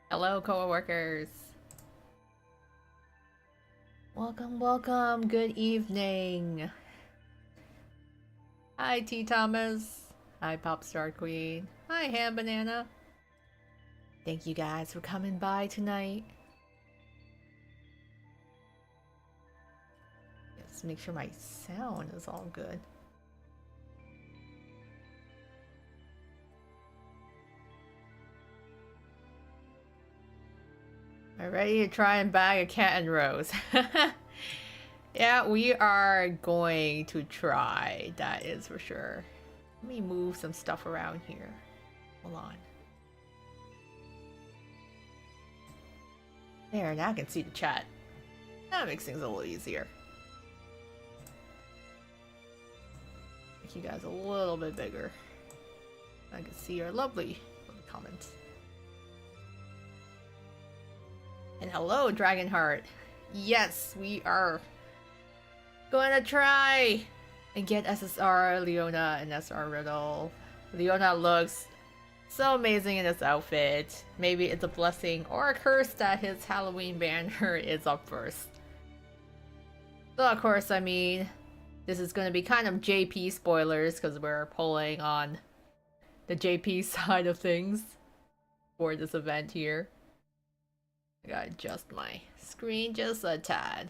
Hello, co-workers. Welcome, welcome. Good evening. Hi, T. Thomas. Hi, Popstar Queen. Hi, Ham Banana. Thank you guys for coming by tonight. Let's make sure my sound is all good. Am I ready to try and bag a cat and rose? Yeah, we are going to try. That is for sure. Let me move some stuff around here. Hold on. There, now I can see the chat. That makes things a little easier. Make you guys a little bit bigger. I can see your lovely comments. And hello, Dragonheart. Yes, we are going to try and get SSR, Leona, and SR Riddle. Leona looks so amazing in this outfit. Maybe it's a blessing or a curse that his Halloween banner is up first. So of course, I mean, this is going to be kind of JP spoilers because we're pulling on the JP side of things for this event here. I gotta adjust my screen just a tad.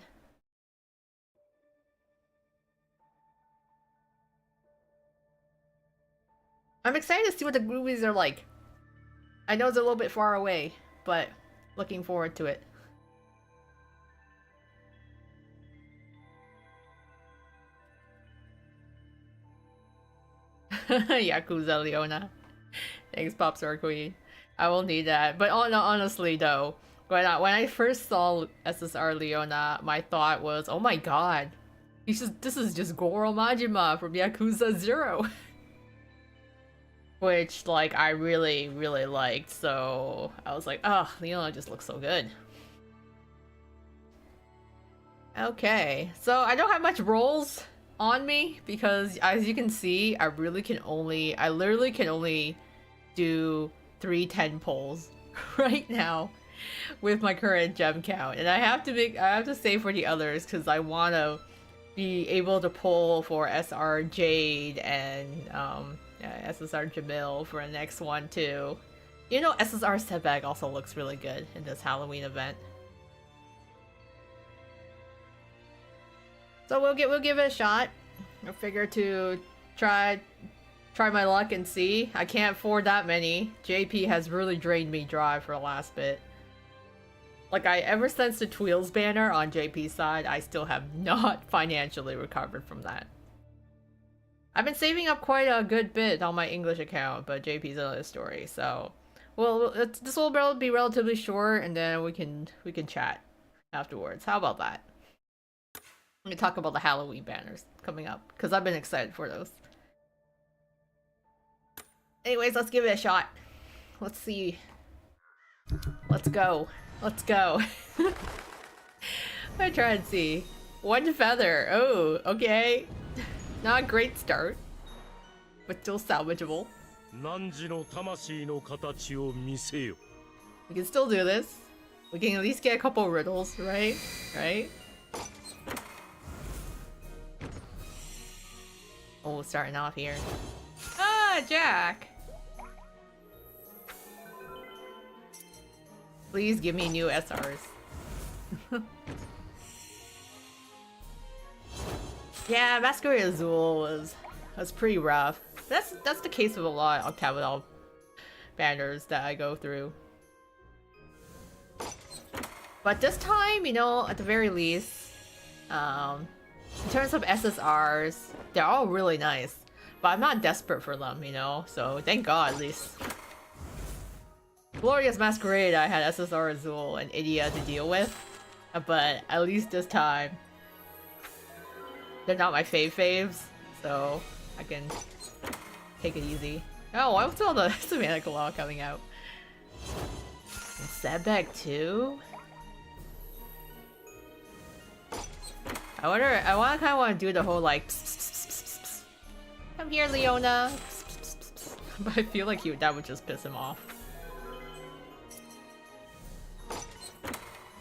I'm excited to see what the movies are like. I know it's a little bit far away, but looking forward to it. Yakuza Leona. Thanks, Popstar Queen. I will need that. But honestly though, when I first saw SSR Leona, my thought was, oh my god, this is just Goro Majima from Yakuza 0. Which, like, I really, really liked, so I was like, oh, Leona just looks so good. Okay, so I don't have much rolls on me because, as you can see, I literally can only do 310 pulls right now with my current gem count, and I have to save for the others because I want to be able to pull for SR Jade and SSR Jamil for the next one too. You know, SSR Setback also looks really good in this Halloween event. So we'll give it a shot. I figure to try my luck and see. I can't afford that many. JP has really drained me dry for the last bit. Like, ever since the Tweels banner on JP's side, I still have not financially recovered from that. I've been saving up quite a good bit on my English account, but JP's another story, so... Well, this will be relatively short, and then we can chat afterwards. How about that? I'm gonna talk about the Halloween banners coming up, because I've been excited for those. Anyways, let's give it a shot. Let's see. Let's go. Let's go. I try and see. One feather. Oh, okay. Not a great start, but still salvageable. We can still do this. We can at least get a couple riddles, right? Right? Oh, starting off here. Ah, Jack! Please give me new SRs. Yeah, Masquerade Azul was pretty rough. That's the case with a lot of Octagonal banners that I go through. But this time, you know, at the very least, in terms of SSRs, they're all really nice. But I'm not desperate for them, you know, so thank God at least. Glorious Masquerade, I had SSR Azul and Idia to deal with, but at least this time, they're not my faves, so I can take it easy. Oh, I saw the Semantic Law coming out. And Setback too? I kind of want to do the whole like, pss, pss, pss, pss, pss. Come here, Leona. Pss, pss, pss, pss. But I feel like that would just piss him off.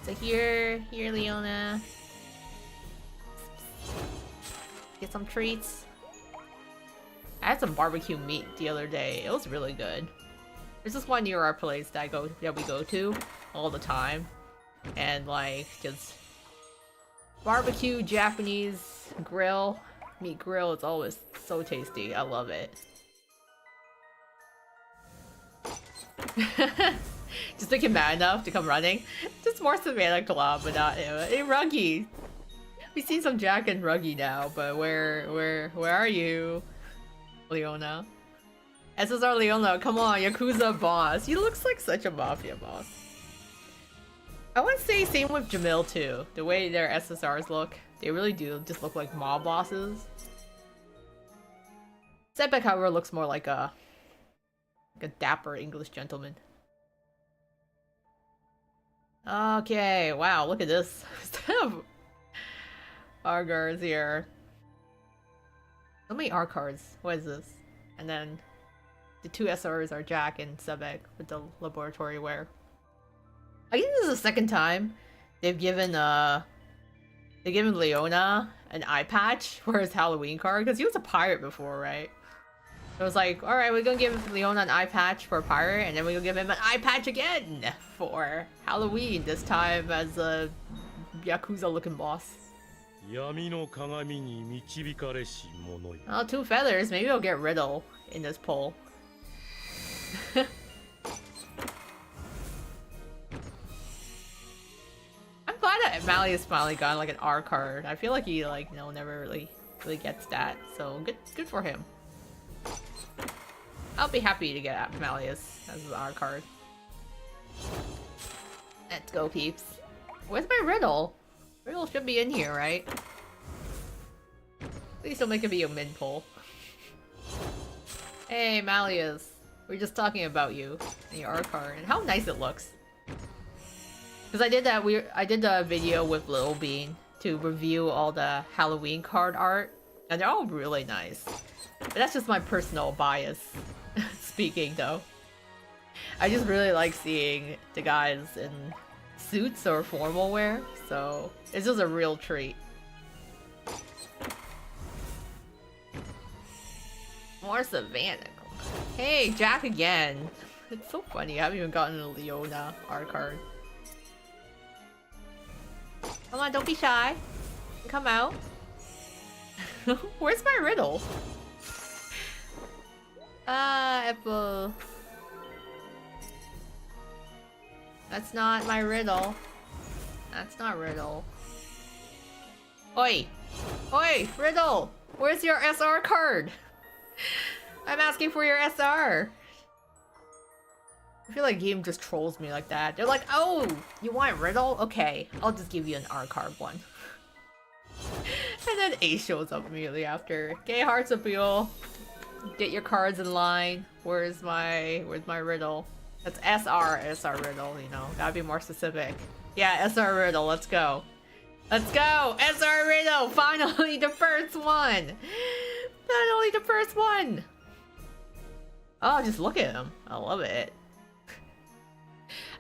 So here, Leona. Get some treats. I had some barbecue meat the other day. It was really good. There's this one near our place that we go to all the time, and like just barbecue Japanese grill, meat grill. It's always so tasty. I love it. Just make him mad enough to come running. Just more Savannah Club, but not him. Hey, Ruggy! We see some Jack and Ruggy now, but where are you? Leona. SSR Leona, come on, Yakuza boss. He looks like such a mafia boss. I want to say same with Jamil too. The way their SSRs look, they really do just look like mob bosses. Setback, however, looks more like a dapper English gentleman. Okay, wow, look at this. R-cards here. So many R-cards. What is this? And then the two SRs are Jack and Sebek with the laboratory wear. I think this is the second time they've given Leona an eye patch for his Halloween card, because he was a pirate before, right? It was like, alright, we're gonna give Leona an eye patch for a pirate, and then we're gonna give him an eye patch again for Halloween, this time as a Yakuza looking boss. Oh, 2 feathers. Maybe we'll get Riddle in this poll. I'm glad that Malleus finally got like an R card. I feel like he never really gets that. So good for him. I'll be happy to get Malleus as an R card. Let's go, peeps. Where's my Riddle? Riddle should be in here, right? Please don't make it be a mid pull. Hey, Malleus. We're just talking about you and your R card and how nice it looks. Because I did a video with Little Bean to review all the Halloween card art, and they're all really nice. But that's just my personal bias speaking, though. I just really like seeing the guys in suits or formal wear, so it's just a real treat. More Savannah. Hey, Jack again. It's so funny. I haven't even gotten a Leona art card. Come on, don't be shy. Come out. Where's my Riddle? Apple. That's not my Riddle. That's not Riddle. Oi! Oi! Riddle! Where's your SR card? I'm asking for your SR! I feel like game just trolls me like that. They're like, oh! You want Riddle? Okay, I'll just give you an R card one. And then A shows up immediately after. Okay, Hearts Appeal. Get your cards in line. Where's my Riddle? That's SR Riddle, you know. Gotta be more specific. Yeah, SR Riddle, let's go. Let's go! SR Riddle! Finally the first one! Finally the first one! Oh, just look at him. I love it.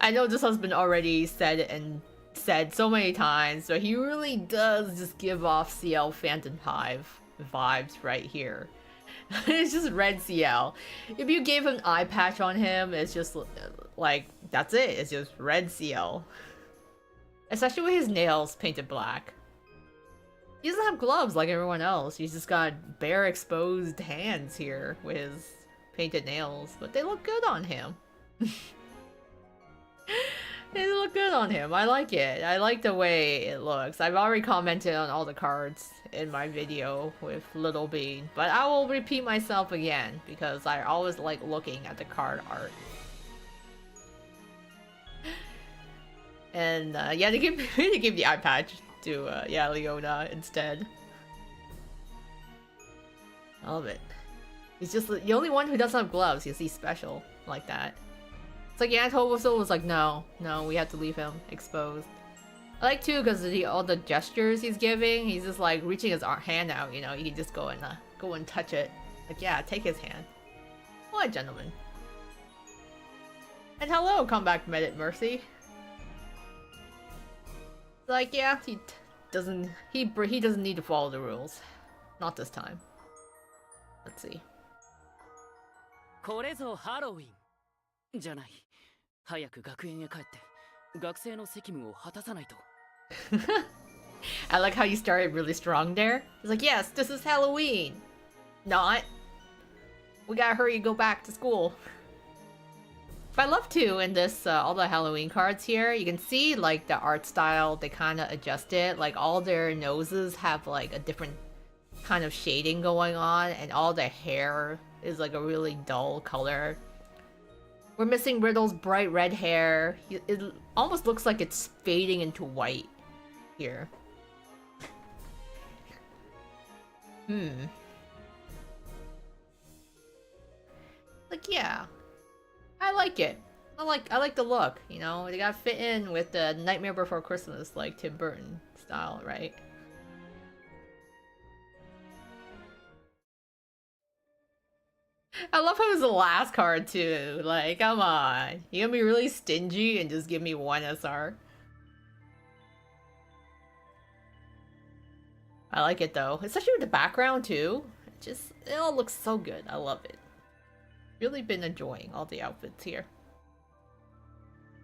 I know this has been already said so many times, but he really does just give off CL Phantom Hive vibes right here. It's just red CL. If you gave an eye patch on him, it's just like, that's it. It's just red CL. Especially with his nails painted black. He doesn't have gloves like everyone else. He's just got bare exposed hands here with his painted nails. But they look good on him. They look good on him. I like it. I like the way it looks. I've already commented on all the cards in my video with Little Bean, but I will repeat myself again because I always like looking at the card art. And yeah, they give the eye patch to yeah, Leona instead. I love it. He's just the only one who doesn't have gloves. He's special like that. It's like Yanto was like, no, we have to leave him exposed. I like too because all the gestures he's giving, he's just like reaching his hand out. You know, you can just go and touch it. Like, yeah, take his hand. What a gentleman. And hello, come back, Medit Mercy. Like, yeah, he doesn't need to follow the rules. Not this time. Let's see. これぞハロウィンじゃない。早く学園へ帰って学生の責務を果たさないと。I like how you started really strong there. It's like, yes, this is Halloween. Not. We gotta hurry and go back to school. But I love too in this all the Halloween cards here. You can see like the art style they kind of adjusted. Like all their noses have like a different kind of shading going on, and all the hair is like a really dull color. We're missing Riddle's bright red hair. It almost looks like it's fading into white here. Like, yeah. I like it. I like the look, you know? They gotta fit in with the Nightmare Before Christmas, like Tim Burton style, right? I love how it's the last card too. Like, come on. You gonna be really stingy and just give me one SR? I like it though. Especially with the background too. It all looks so good. I love it. Really been enjoying all the outfits here.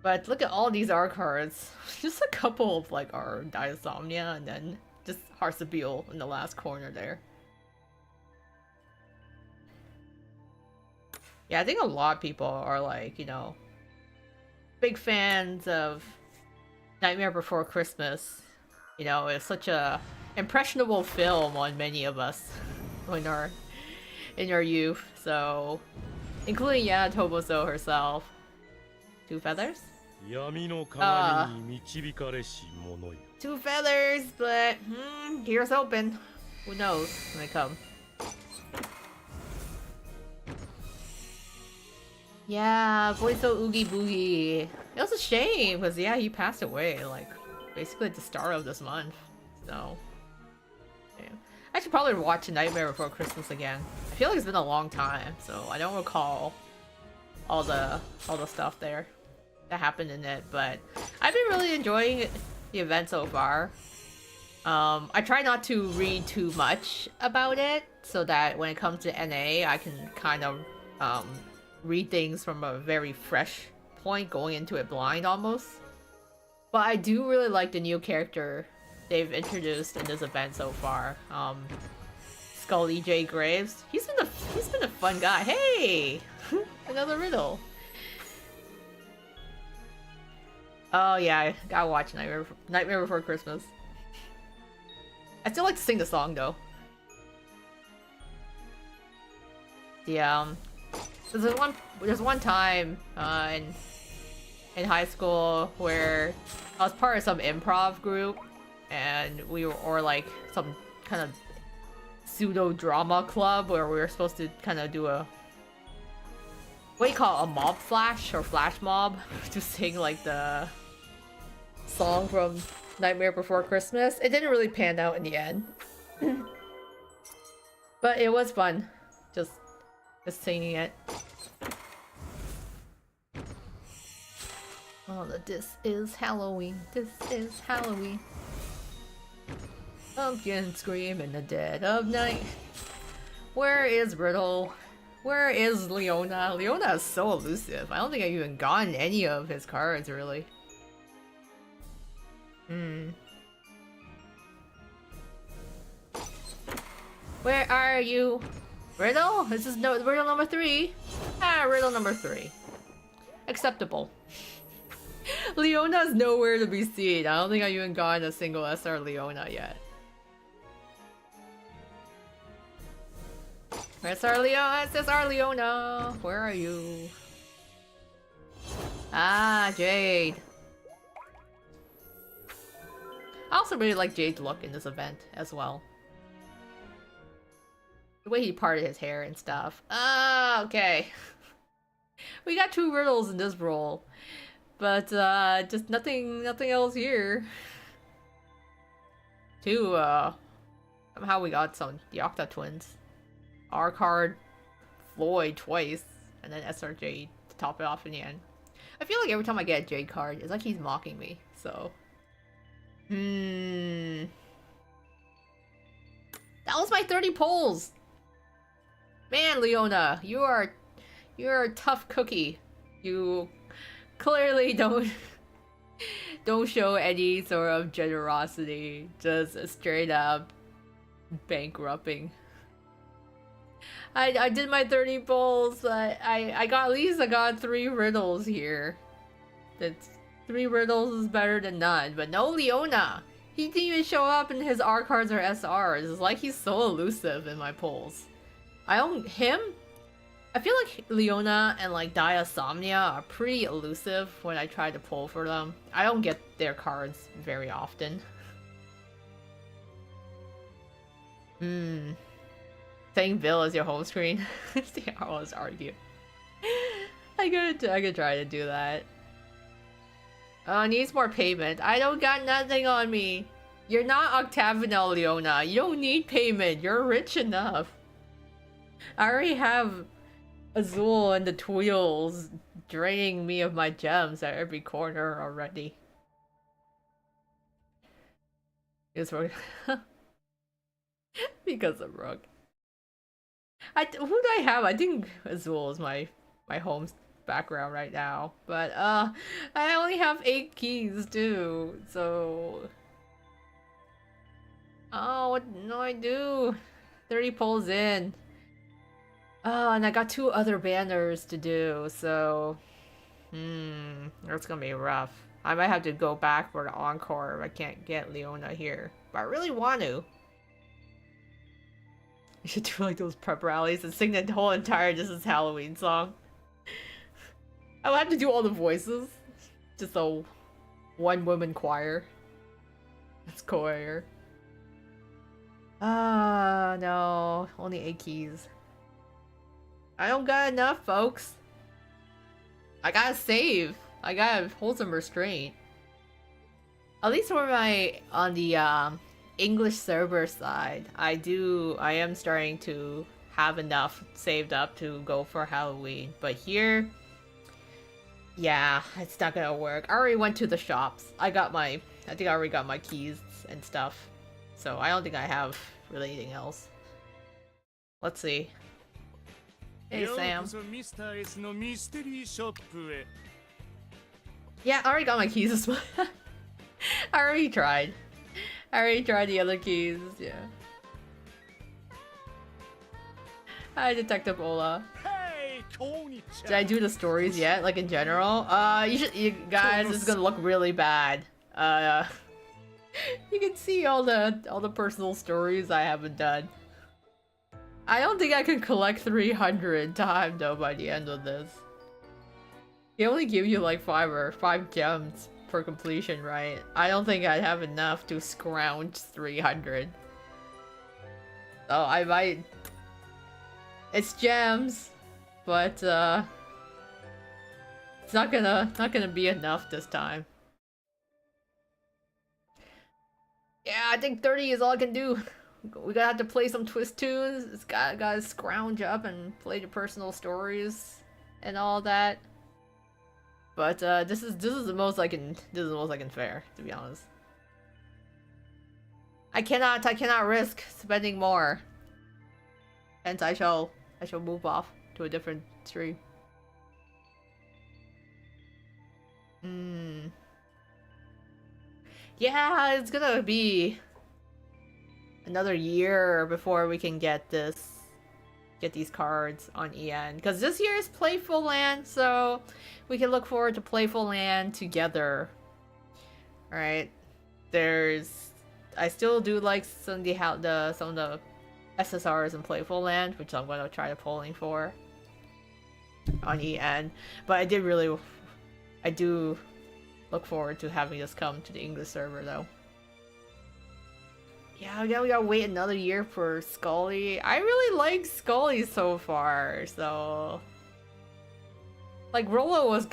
But look at all these R cards. Just a couple of like our Diasomnia and then just Harsabil in the last corner there. Yeah, I think a lot of people are like, you know, big fans of Nightmare Before Christmas. You know, it's such a impressionable film on many of us in our youth. So, including Yana Toboso herself. 2 feathers? 2 feathers, but here's hoping. Who knows when they come. Yeah, boy so oogie boogie. It was a shame because yeah, he passed away like basically at the start of this month. So yeah. I should probably watch Nightmare Before Christmas again. I feel like it's been a long time, so I don't recall all the stuff there that happened in it, but I've been really enjoying the event so far. I try not to read too much about it so that when it comes to NA, I can kind of read things from a very fresh point, going into it blind almost. But I do really like the new character they've introduced in this event so far. Scully J. Graves. He's been a fun guy. Hey! Another Riddle. Oh yeah, I gotta watch Nightmare Before Christmas. I still like to sing the song though. Yeah. There's one time in high school where I was part of some improv group, and we were like some kind of pseudo drama club where we were supposed to kind of do a what do you call it, a mob flash or flash mob to sing like the song from Nightmare Before Christmas. It didn't really pan out in the end, but it was fun. Just singing it. Oh, this is Halloween. This is Halloween. Pumpkin scream in the dead of night. Where is Riddle? Where is Leona? Leona is so elusive. I don't think I've even gotten any of his cards, really. Where are you? Riddle? This is Riddle number 3. Ah, Riddle number 3. Acceptable. Leona's nowhere to be seen. I don't think I've even gotten a single SR Leona yet. SR Leona, SSR Leona, where are you? Ah, Jade. I also really like Jade's look in this event as well. The way he parted his hair and stuff. Ah, okay. We got 2 riddles in this roll. But, just nothing else here. Somehow we got the Octa twins. R card, Floyd twice, and then SR Jade to top it off in the end. I feel like every time I get a Jade card, it's like he's mocking me, so. Hmm. That was my 30 polls! Man, Leona, you're a tough cookie. You clearly don't show any sort of generosity, just straight up bankrupting. I did my 30 polls, but I got, at least I got 3 riddles here. That's 3 riddles is better than none, but no Leona! He didn't even show up in his R cards or SRs. It's like he's so elusive in my polls. I don't him? I feel like Leona and like Diasomnia are pretty elusive when I try to pull for them. I don't get their cards very often. Saying Bill as your home screen. See, I always argue. I could try to do that. Needs more payment. I don't got nothing on me. You're not Octavinel, Leona. You don't need payment. You're rich enough. I already have Azul and the Tweels draining me of my gems at every corner already. Because of Rook. Who do I have? I think Azul is my home background right now. But I only have 8 keys too, so oh, what do I do? 30 pulls in. Oh, and I got 2 other banners to do, so that's gonna be rough. I might have to go back for the encore if I can't get Leona here. But I really want to. You should do like those prep rallies and sing the whole entire This Is Halloween song. I would have to do all the voices. Just a one-woman choir. That's choir. Ah, no. Only 8 keys. I don't got enough, folks. I gotta save. I gotta hold some restraint. At least for on the English server side, I am starting to have enough saved up to go for Halloween. But here, yeah, it's not gonna work. I already went to the shops. I think I already got my keys and stuff. So I don't think I have really anything else. Let's see. Hey, Sam. Yeah, I already got my keys as well. I already tried. I already tried the other keys, yeah. Hi, Detective Ola. Did I do the stories yet? Like in general? You guys, this is gonna look really bad. You can see all the personal stories I haven't done. I don't think I can collect 300 times though by the end of this. He only give you like 5 gems per completion, right? I don't think I'd have enough to scrounge 300. So I might. It's gems, but it's not gonna be enough this time. Yeah, I think 30 is all I can do. We gotta have to play some Twst tunes. It's gotta scrounge up and play the personal stories and all that. But this is the most I can fare, to be honest. I cannot risk spending more. Hence I shall move off to a different stream. Yeah, it's gonna be another year before we can get these cards on EN, because this year is Playful Land, so we can look forward to Playful Land together. All right, I still do like some of the SSRs in Playful Land, which I'm gonna try to polling for on EN, but I do look forward to having this come to the English server though. Yeah, we gotta wait another year for Scully. I really like Scully so far, so like Rolo was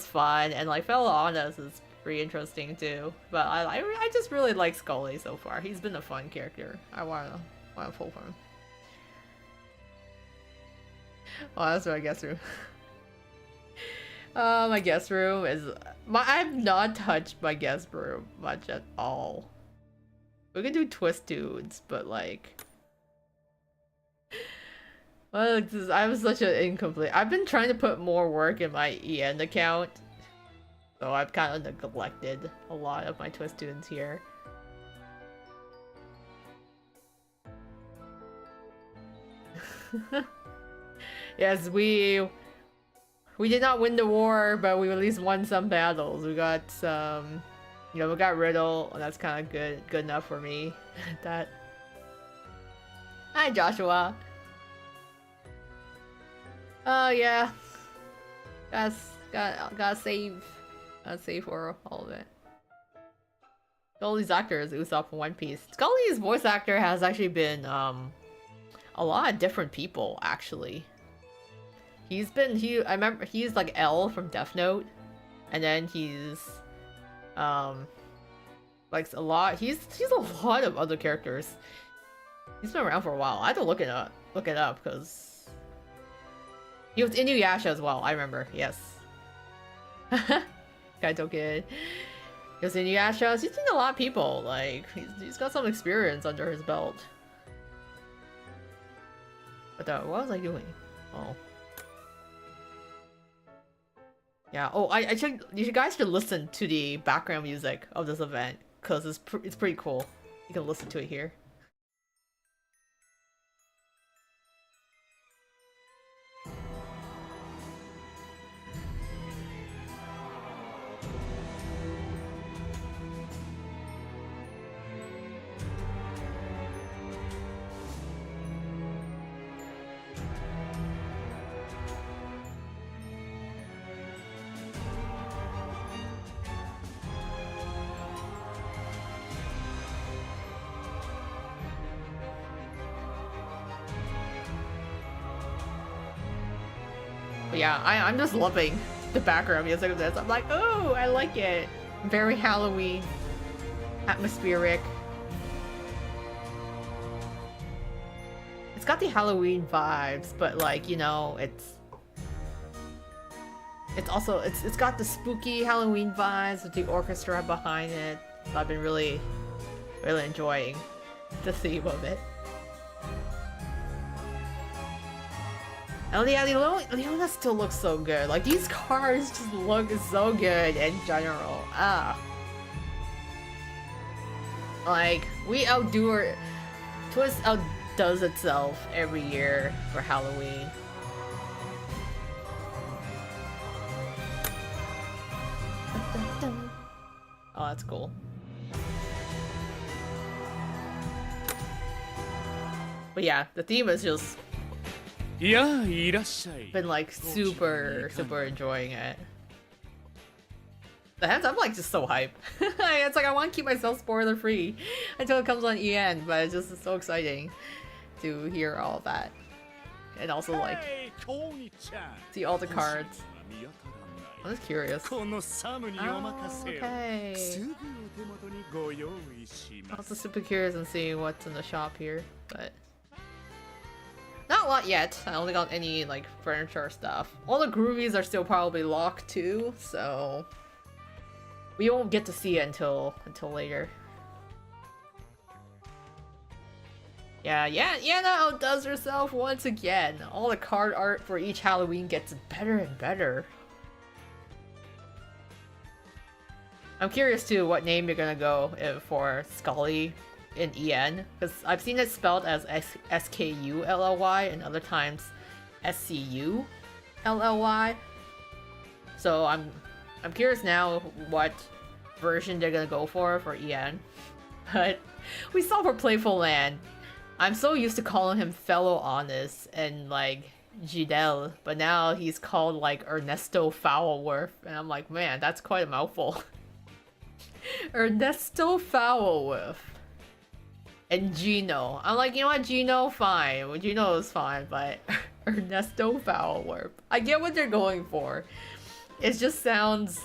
fun, and like Fellow Honest is pretty interesting too. But I just really like Scully so far. He's been a fun character. I wanna pull for him. Well, that's what I guess through. My guest room is I've not touched my guest room much at all. We can do Twst dudes, but like, well, I'm such an incomplete. I've been trying to put more work in my EN account, so I've kind of neglected a lot of my Twst dudes here. Yes, we did not win the war, but we at least won some battles. We got some, you know, we got Riddle, and that's kind of good enough for me. That. Hi, Joshua. Oh yeah. Gotta save for all of it. Scully's actor is Usopp from One Piece. Scully's voice actor has actually been a lot of different people actually. I remember he's like L from Death Note, and then he's like a lot. He's a lot of other characters. He's been around for a while. I had to look it up because he was Inuyasha as well. I remember. Yes. Kaito Kid. He was Inuyasha. He's seen a lot of people. Like he's got some experience under his belt. But what was I doing? Oh. Yeah. Oh, I should. You guys should listen to the background music of this event because it's pretty cool. You can listen to it here. But yeah, I'm just loving the background music of this. I'm like, oh, I like it. Very Halloween, atmospheric. It's got the Halloween vibes, but like, you know, it's also it's got the spooky Halloween vibes with the orchestra behind it. So I've been really enjoying the theme of it. Oh yeah, Leona still looks so good. Like these cars just look so good in general. Like we Twst outdoes itself every year for Halloween. Oh, that's cool. But yeah, the theme is just been like super enjoying it. I'm like just so hype. It's like I want to keep myself spoiler free until it comes on EN, but it's just so exciting to hear all of that. And also like see all the cards. I'm just curious. Oh, okay. I'm also super curious and seeing what's in the shop here, but not a lot yet. I only got any like furniture stuff. All the groovies are still probably locked too, so we won't get to see it until later. Yeah, Leona outdoes herself once again. All the card art for each Halloween gets better and better. I'm curious too what name you're gonna go for Scully in EN, because I've seen it spelled as SKULLY and other times SCULLY. So I'm curious now what version they're gonna go for EN. But we saw for Playful Land, I'm so used to calling him Fellow Honest and like Gidel, but now he's called like Ernesto Foulworth, and I'm like, man, that's quite a mouthful. Ernesto Foulworth. And Gino. I'm like, you know what, Gino, fine. Well, Gino is fine, but Ernesto Foulworth. I get what they're going for. It just sounds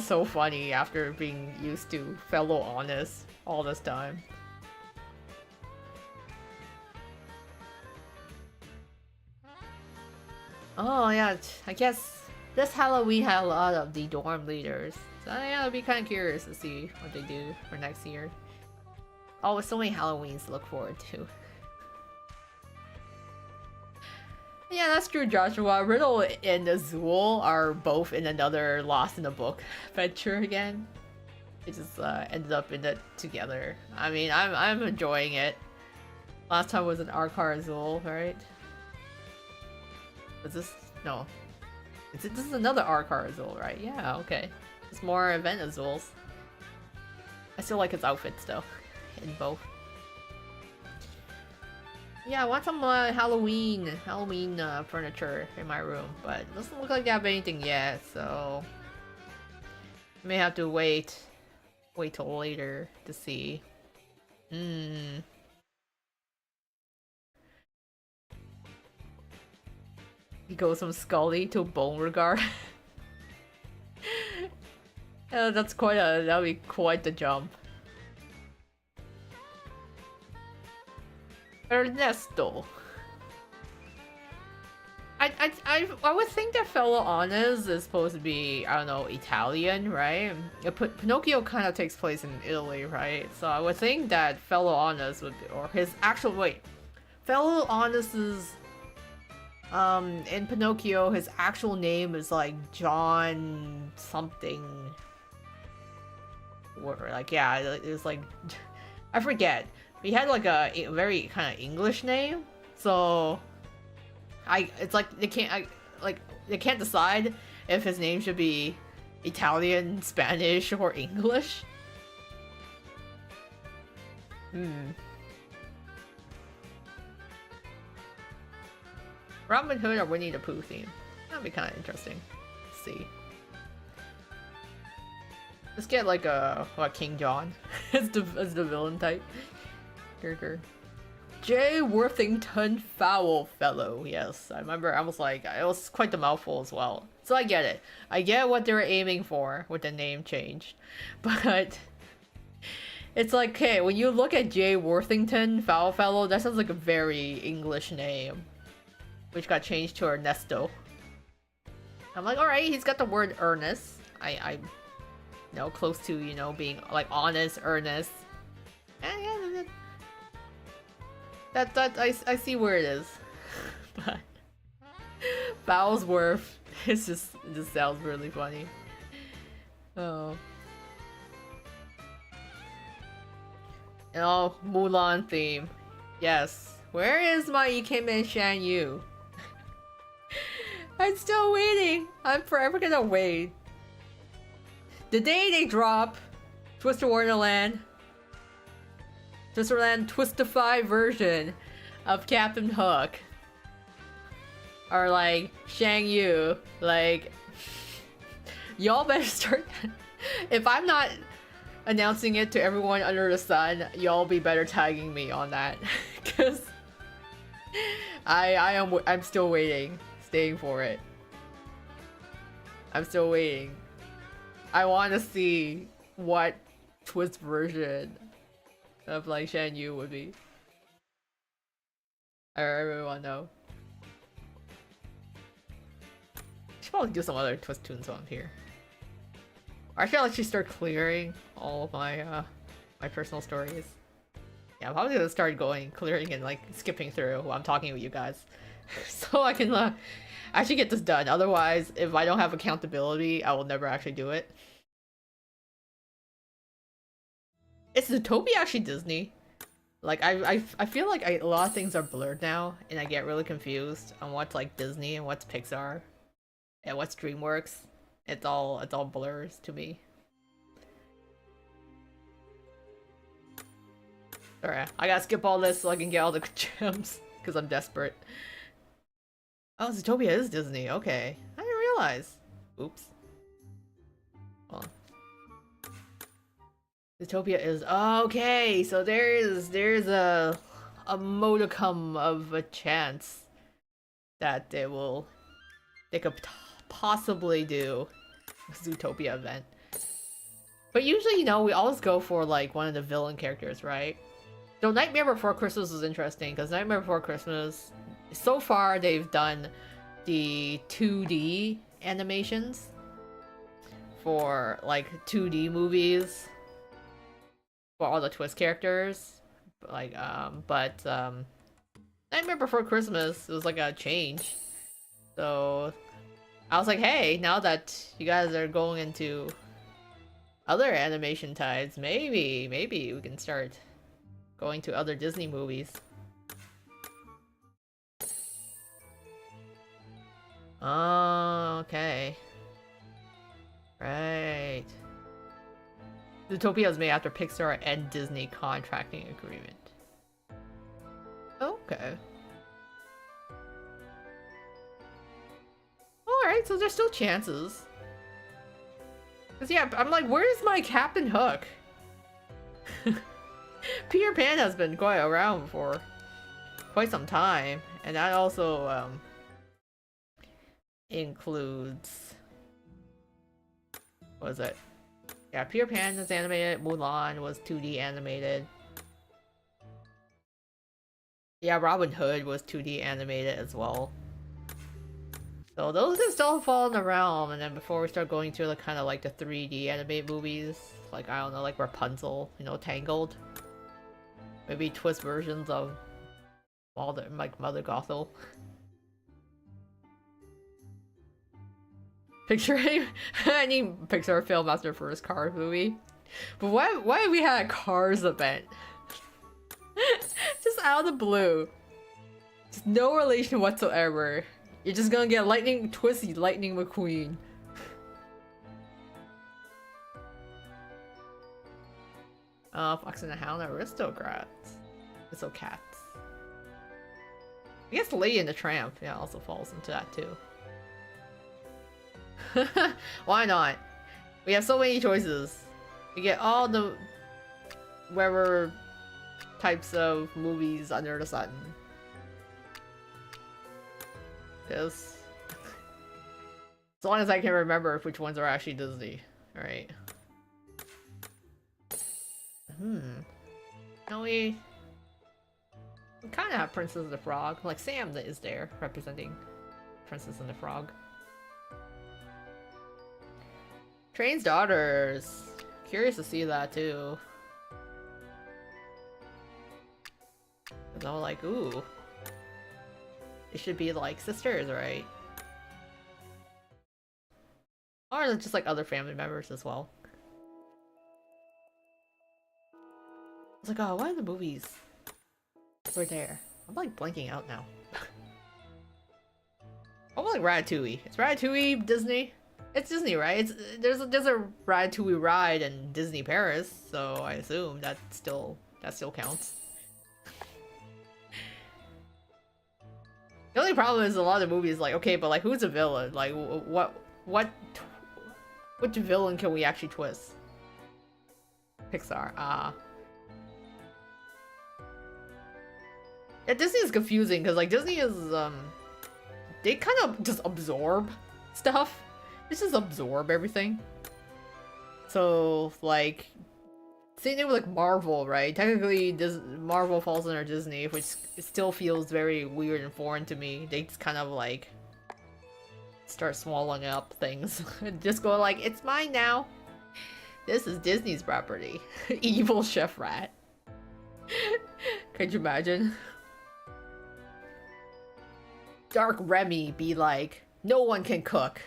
so funny after being used to Fellow Honest all this time. Oh yeah, I guess This Halloween had a lot of the dorm leaders. So yeah, I'll be kind of curious to see what they do for next year. Always so many Halloweens to look forward to. Yeah, that's true, Joshua. Riddle and Azul are both in another Lost in the Book adventure again. It just ended up in it together. I mean, I'm enjoying it. Last time was an Arkar Azul, right? Was this? No. This is another Arkar Azul, right? Yeah, okay. It's more event Azuls. I still like his outfits though, in both. Yeah, I want some Halloween furniture in my room, but it doesn't look like I have anything yet, so I may have to wait till later to see. You go from Scully to Beauregard. That's that'll be quite the jump. Ernesto. I would think that Fellow Honest is supposed to be, I don't know, Italian, right? Pinocchio kind of takes place in Italy, right? So I would think that Fellow Honest would be, or his actual, Fellow Honest's, in Pinocchio, his actual name is like John something. Or like, yeah, it's like, I forget. He had like a very kind of English name, so it's like they can't decide if his name should be Italian, Spanish, or English. Robin Hood or Winnie the Pooh theme. That'd be kind of interesting. Let's see. Let's get like King John as the villain type. J. Worthington Foulfellow. Yes, I remember. I was like, it was quite the mouthful as well. So I get it. I get what they were aiming for with the name change, but it's like, okay, when you look at J. Worthington Foulfellow, that sounds like a very English name, which got changed to Ernesto. I'm like, all right, he's got the word earnest. I close to, being like honest, earnest. I see where it is. But Bowsworth, it just sounds really funny. Oh. Mulan theme. Yes. Where is my Ikemen Shan Yu? I'm still waiting. I'm forever gonna wait. The day they drop Twister Wonderland Twistified version of Captain Hook, or like Shang Yu, like y'all better start. If I'm not announcing it to everyone under the sun, y'all be better tagging me on that, because I'm still waiting, staying for it. I'm still waiting. I want to see what Twist version of like Shan Yu would be. I really want to know. Should probably do some other Twist tunes on here. Or I should actually start clearing all of my my personal stories. Yeah, I'm probably gonna start clearing and like skipping through while I'm talking with you guys, so I can actually get this done. Otherwise, if I don't have accountability, I will never actually do it. Is Zootopia actually Disney? Like, I feel like a lot of things are blurred now, and I get really confused on what's like Disney and what's Pixar and what's DreamWorks. It's all blurs to me. Alright, I gotta skip all this so I can get all the gems because I'm desperate. Oh, Zootopia is Disney. Okay, I didn't realize. Oops. Hold on. Zootopia is okay. So there's a modicum of a chance that they could possibly do a Zootopia event. But usually, we always go for like one of the villain characters, right? Though Nightmare Before Christmas was interesting because Nightmare Before Christmas, so far they've done the 2D animations for like 2D movies for all the Twist characters. Like, Nightmare Before Christmas, it was like a change. So I was like, hey, now that you guys are going into other animation types, maybe we can start going to other Disney movies. Oh, okay. Right. Zootopia was made after Pixar and Disney contracting agreement. Okay. Alright, so there's still chances. Cause yeah, I'm like, where's my Captain Hook? Peter Pan has been going around for quite some time, and that also includes, what was it? Yeah, Peter Pan is animated, Mulan was 2D animated. Yeah, Robin Hood was 2D animated as well. So those can still fall in the realm, and then before we start going through the kind of like the 3D animated movies, like I don't know, like Rapunzel, you know, Tangled. Maybe Twist versions of all the like Mother Gothel. Picturing any Pixar film after first Cars movie. But why we had a Cars event? Just out of the blue. Just no relation whatsoever. You're just gonna get Lightning McQueen. Fox and the Hound are aristocrats. Aristocats. I guess Lady and the Tramp, yeah, also falls into that too. Why not? We have so many choices. We get all the whatever types of movies under the sun. Yes. As long as I can remember which ones are actually Disney. Alright. Now we kind of have Princess and the Frog. Like Sam that is there representing Princess and the Frog. Train's daughters. Curious to see that too. Cause I'm like, ooh. They should be like sisters, right? Or just like other family members as well. I was like, oh, why are the movies were there? I'm like blanking out now. I'm like Ratatouille. Is Ratatouille Disney? It's Disney, right? There's a Ratatouille ride in Disney Paris, so I assume that still counts. The only problem is a lot of movies like, okay, but like who's a villain? Like which villain can we actually twist? Pixar. Yeah, Disney is confusing because like Disney is they kind of just absorb stuff. They just absorb everything. So like same thing with like Marvel, right? Technically Marvel falls under Disney, which still feels very weird and foreign to me. They just kind of like start swallowing up things. Just go like, it's mine now. This is Disney's property. Evil Chef Rat. Could you imagine? Dark Remy be like, no one can cook.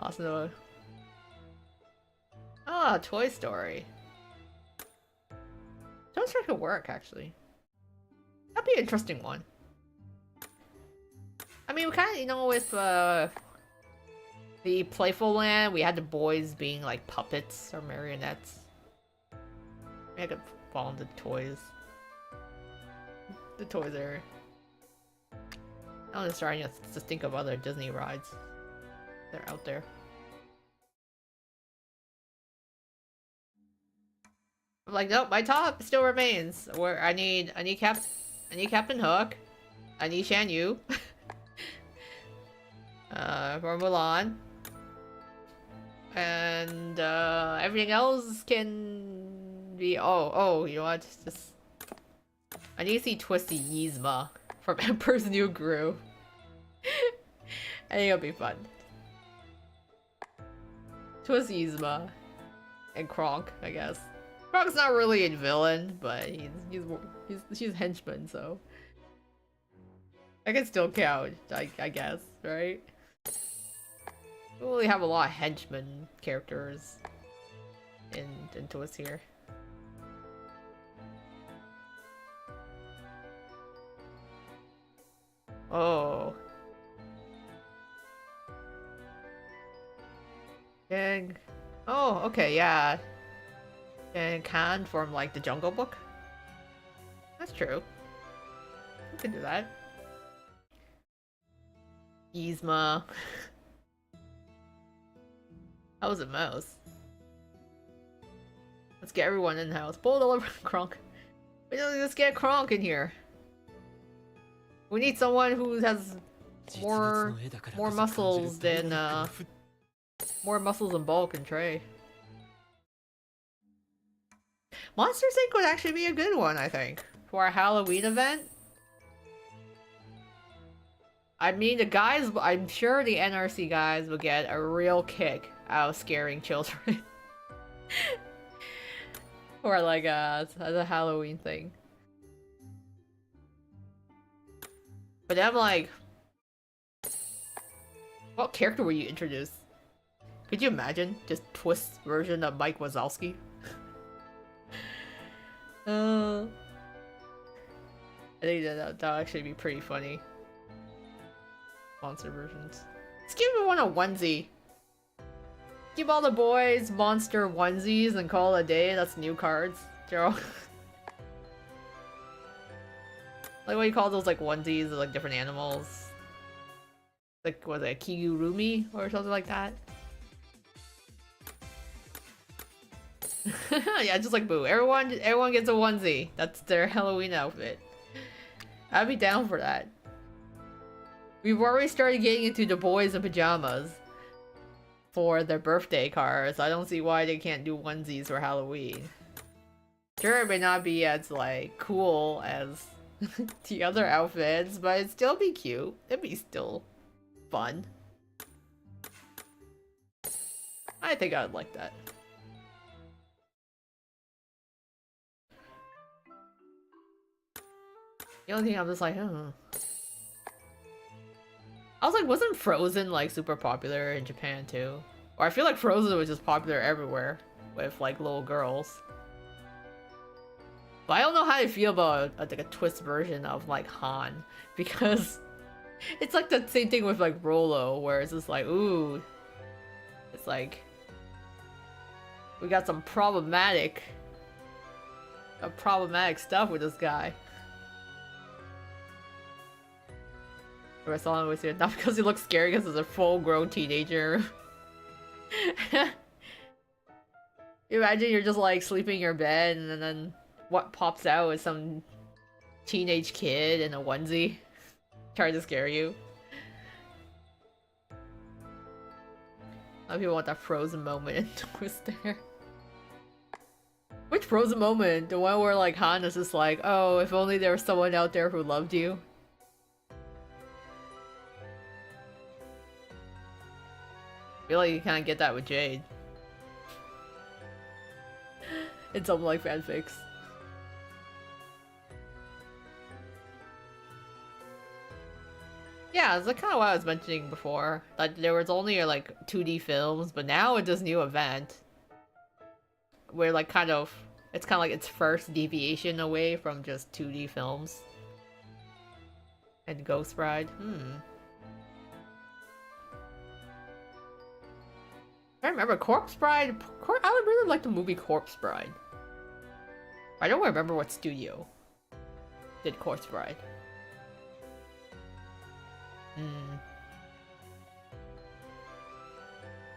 Also, Toy Story. Toy Story could work, actually. That'd be an interesting one. I mean, we kind of, you know, with the Playful Land, we had the boys being like puppets or marionettes. Maybe I could fall into toys. The toys are. I'm just trying to think of other Disney rides. They're out there. I'm like, nope, my top still remains. Where I need Captain Hook. I need Shan Yu. For Mulan. And everything else can be you know what? Just I need to see Twisty Yzma from Emperor's New Groove. I think it'll be fun. Twst, Yzma, and Kronk, I guess. Kronk's not really a villain, but she's henchman, so I can still count, I guess, right? We only have a lot of henchmen characters in Twst here. Oh. And oh, okay, yeah. And Khan from like the Jungle Book. That's true. We can do that. Yzma. How was it, Mouse? Let's get everyone in the house. Pull it all over Kronk. Let's get Kronk in here. We need someone who has more muscles than more muscles and bulk and Trey. Monsters Inc. would actually be a good one, I think, for a Halloween event. I mean, the guys, I'm sure the NRC guys will get a real kick out of scaring children. Or like as a Halloween thing. But I'm like, what character will you introduce? Could you imagine just Twst's version of Mike Wazowski? I think that'll actually be pretty funny. Monster versions. Let's give everyone a onesie. Give all the boys monster onesies and call it a day. That's new cards, Joe. Like what you call those like onesies of like different animals. Like was it Kigurumi or something like that? Yeah, just like Boo. Everyone gets a onesie. That's their Halloween outfit. I'd be down for that. We've already started getting into the boys in pajamas for their birthday cards. I don't see why they can't do onesies for Halloween. Sure, it may not be as like cool as the other outfits, but it'd still be cute. It'd be still fun. I think I'd like that. The only thing I'm just like, I was like, wasn't Frozen like super popular in Japan too? Or I feel like Frozen was just popular everywhere with like little girls. But I don't know how I feel about like a Twst version of like Han, because it's like the same thing with like Rolo, where it's just like, ooh, it's like we got some problematic stuff with this guy. Or someone was here, not because he looks scary, because he's a full-grown teenager. You imagine you're just like sleeping in your bed, and then what pops out is some teenage kid in a onesie trying to scare you. A lot of people want that Frozen moment in Twst there. Which Frozen moment? The one where like Han is just like, oh, if only there was someone out there who loved you. I feel like you kind of get that with Jade. In some like fanfics. Yeah, it's like kind of what I was mentioning before. That there was only like 2D films, but now with this new event, where like kind of it's kind of like its first deviation away from just 2D films. And Ghost Bride. I remember Corpse Bride. I would really like the movie Corpse Bride. I don't remember what studio did Corpse Bride.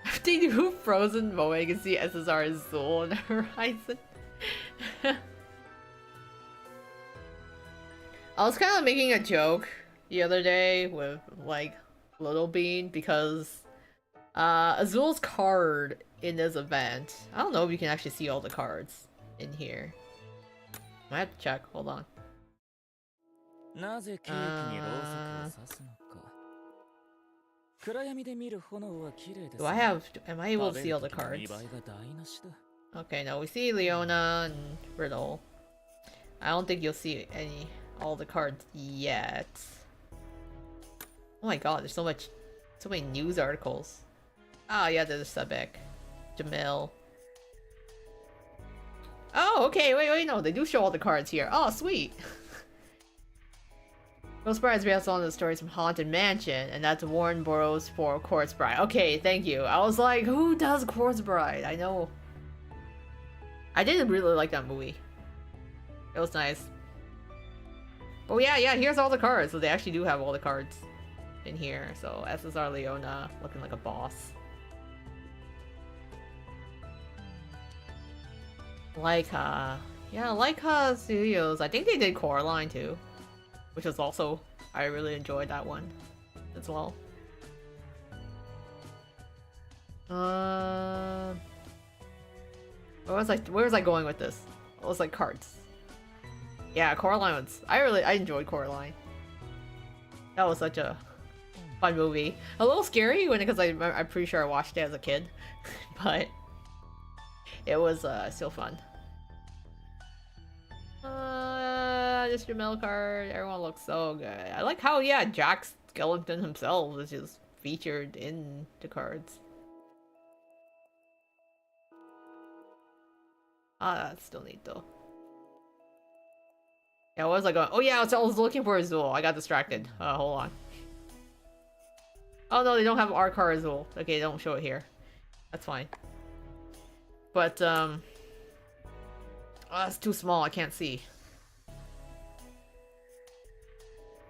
If they do Frozen moment, you can see SSR is Zool on the horizon. I was kind of making a joke the other day with like Little Bean because Azul's card in this event. I don't know if you can actually see all the cards in here. I have to check. Hold on. なぜケーキにろうそくを刺すのか。暗闇で見る炎は綺麗です。Do I have... Am I able to see all the cards? Okay, no, we see Leona and Riddle. I don't think you'll see all the cards yet. Oh my god, there's so many news articles. Oh yeah, there's a Sebek. Jamil. Oh, okay, wait, no, they do show all the cards here. Oh, sweet. Ghost Bride is based on the stories from Haunted Mansion, and that's Warren Burroughs for Corpse Bride. Okay, thank you. I was like, who does Corpse Bride? I know. I didn't really like that movie. It was nice. But yeah, here's all the cards. So they actually do have all the cards in here. So SSR Leona looking like a boss. Leica. Yeah, Leica Studios. I think they did Coraline too. Which was also... I really enjoyed that one as well. Where was I going with this? It was like cards. Yeah, Coraline was... I enjoyed Coraline. That was such a fun movie. A little scary because I'm pretty sure I watched it as a kid. But it was still fun. This Jamil card, everyone looks so good. I like how, yeah, Jack Skellington himself is just featured in the cards. Ah, that's still neat though. Yeah, what was I going? Oh yeah, I was looking for Azul. I got distracted. Hold on. Oh no, they don't have our card Azul. Okay, they don't show it here. That's fine. But, oh, it's too small, I can't see.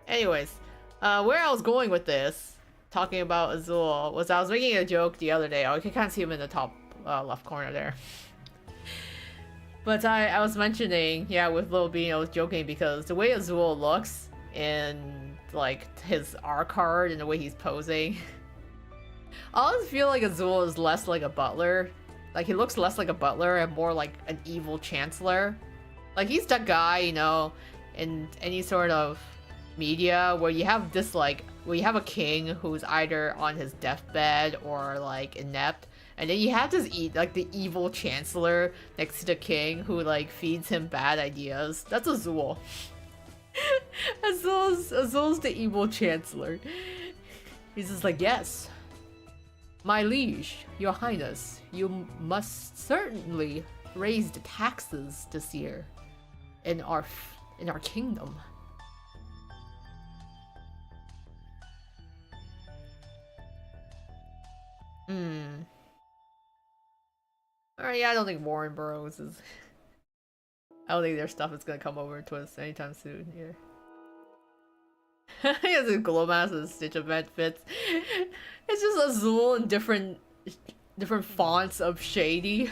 Anyways, where I was going with this, talking about Azul, was I was making a joke the other day. Oh, you can kind of see him in the top left corner there. But I was mentioning, yeah, with Lil Bean, I was joking because the way Azul looks in, like, his R card and the way he's posing, I always feel like Azul is less like a butler. Like, he looks less like a butler and more like an evil chancellor. Like, he's that guy, you know, in any sort of media where you have this, like, where you have a king who's either on his deathbed or, like, inept, and then you have this, like, the evil chancellor next to the king who, like, feeds him bad ideas. That's Azul. Azul's the evil chancellor. He's just like, yes, my liege, your highness, you must certainly raise the taxes this year in our kingdom. Alright, yeah, I don't think Warren Burroughs is... I don't think their stuff is gonna come over to us anytime soon here. He has a glow mask and Stitch event fits. It's just Azul in different fonts of shady.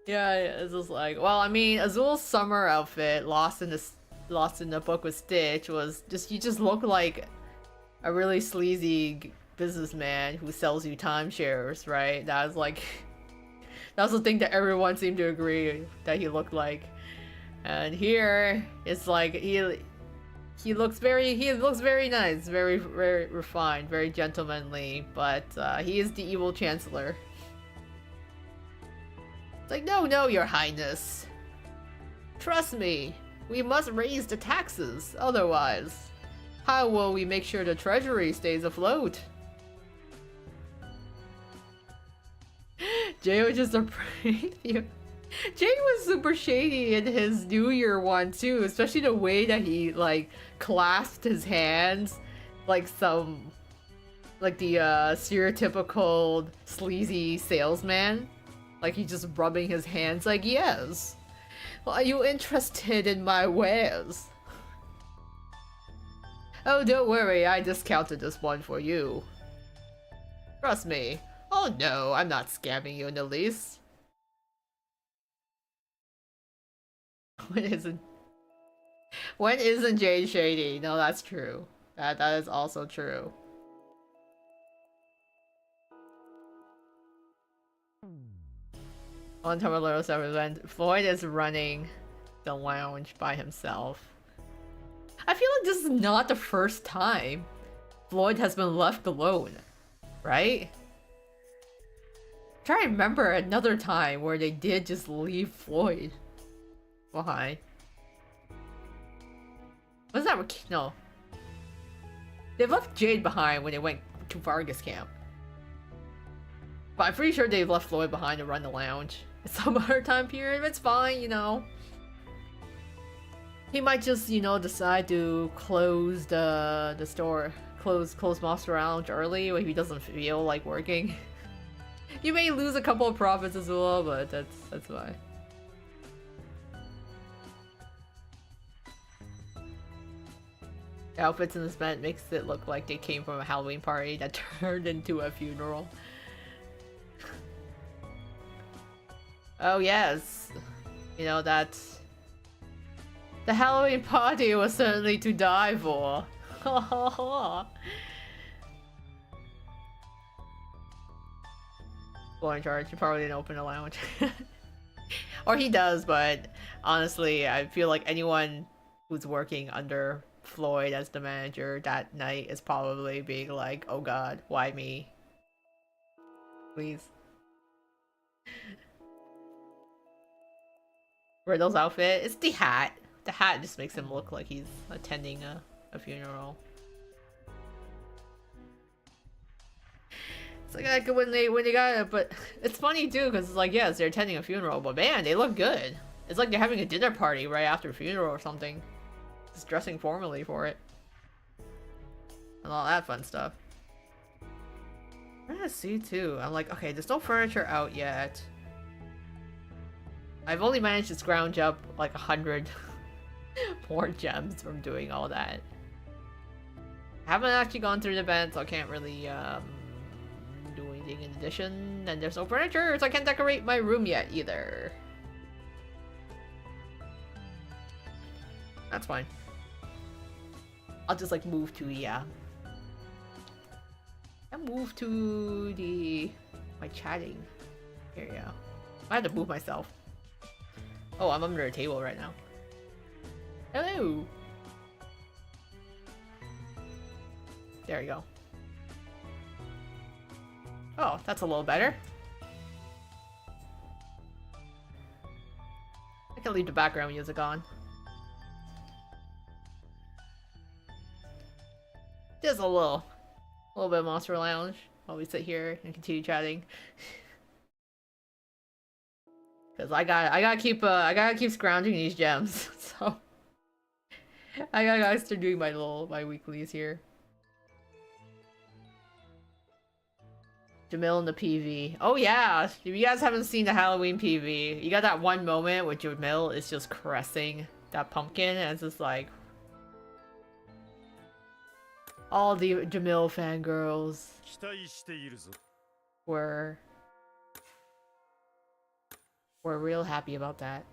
Yeah, it's just like, well, I mean, Azul's summer outfit, lost in the book with Stitch, was just, you just look like a really sleazy businessman who sells you timeshares, right? That was like, that was the thing that everyone seemed to agree that he looked like. And here, it's like he looks very nice, very refined, very gentlemanly, but he is the evil chancellor. It's like, no, your highness. Trust me, we must raise the taxes, otherwise, how will we make sure the treasury stays afloat? Jay was just a preview. Jay was super shady in his New Year one too, especially the way that he, like, clasped his hands like some, like the stereotypical sleazy salesman. Like he's just rubbing his hands like, yes. Well, are you interested in my wares? Oh, don't worry, I discounted this one for you. Trust me. Oh no, I'm not scamming you in the least. When isn't Jay shady? No, that's true. That is also true. On Tomorrow's event, Floyd is running the lounge by himself. I feel like this is not the first time Floyd has been left alone, right? Try to remember another time where they did just leave Floyd behind. Was that no? They left Jade behind when they went to Vargas camp. But I'm pretty sure they left Floyd behind to run the lounge at some other time period. It's fine, you know. He might just, you know, decide to close the store, close Monster Lounge early if he doesn't feel like working. You may lose a couple of profits as well, but that's fine. The outfits in this event makes it look like they came from a Halloween party that turned into a funeral. Oh yes, you know that's the Halloween party was certainly to die for. Boy in charge, he probably didn't open a lounge. Or he does, but honestly, I feel like anyone who's working under Floyd as the manager that night is probably being like, oh god, why me? Please. Riddle's outfit, it's the hat. The hat just makes him look like he's attending a funeral. It's like when they got it, but it's funny too because it's like, yes, they're attending a funeral, but man, they look good. It's like they're having a dinner party right after a funeral or something. Just dressing formally for it. And all that fun stuff. I'm gonna see too. I'm like, okay, there's no furniture out yet. I've only managed to scrounge up like 100 more gems from doing all that. I haven't actually gone through the event, so I can't really do anything in addition. And there's no furniture, so I can't decorate my room yet either. That's fine. I'll just like move to I'll move to my chatting area. I had to move myself. Oh, I'm under a table right now. Hello! There we go. Oh, that's a little better. I can leave the background music on. Just a little bit of Monster Lounge while we sit here and continue chatting. Cause I gotta keep scrounging these gems, so I gotta start doing my weeklies here. Jamil in the PV. Oh yeah, if you guys haven't seen the Halloween PV, you got that one moment where Jamil is just caressing that pumpkin, and it's just like all the Jamil fangirls were real happy about that.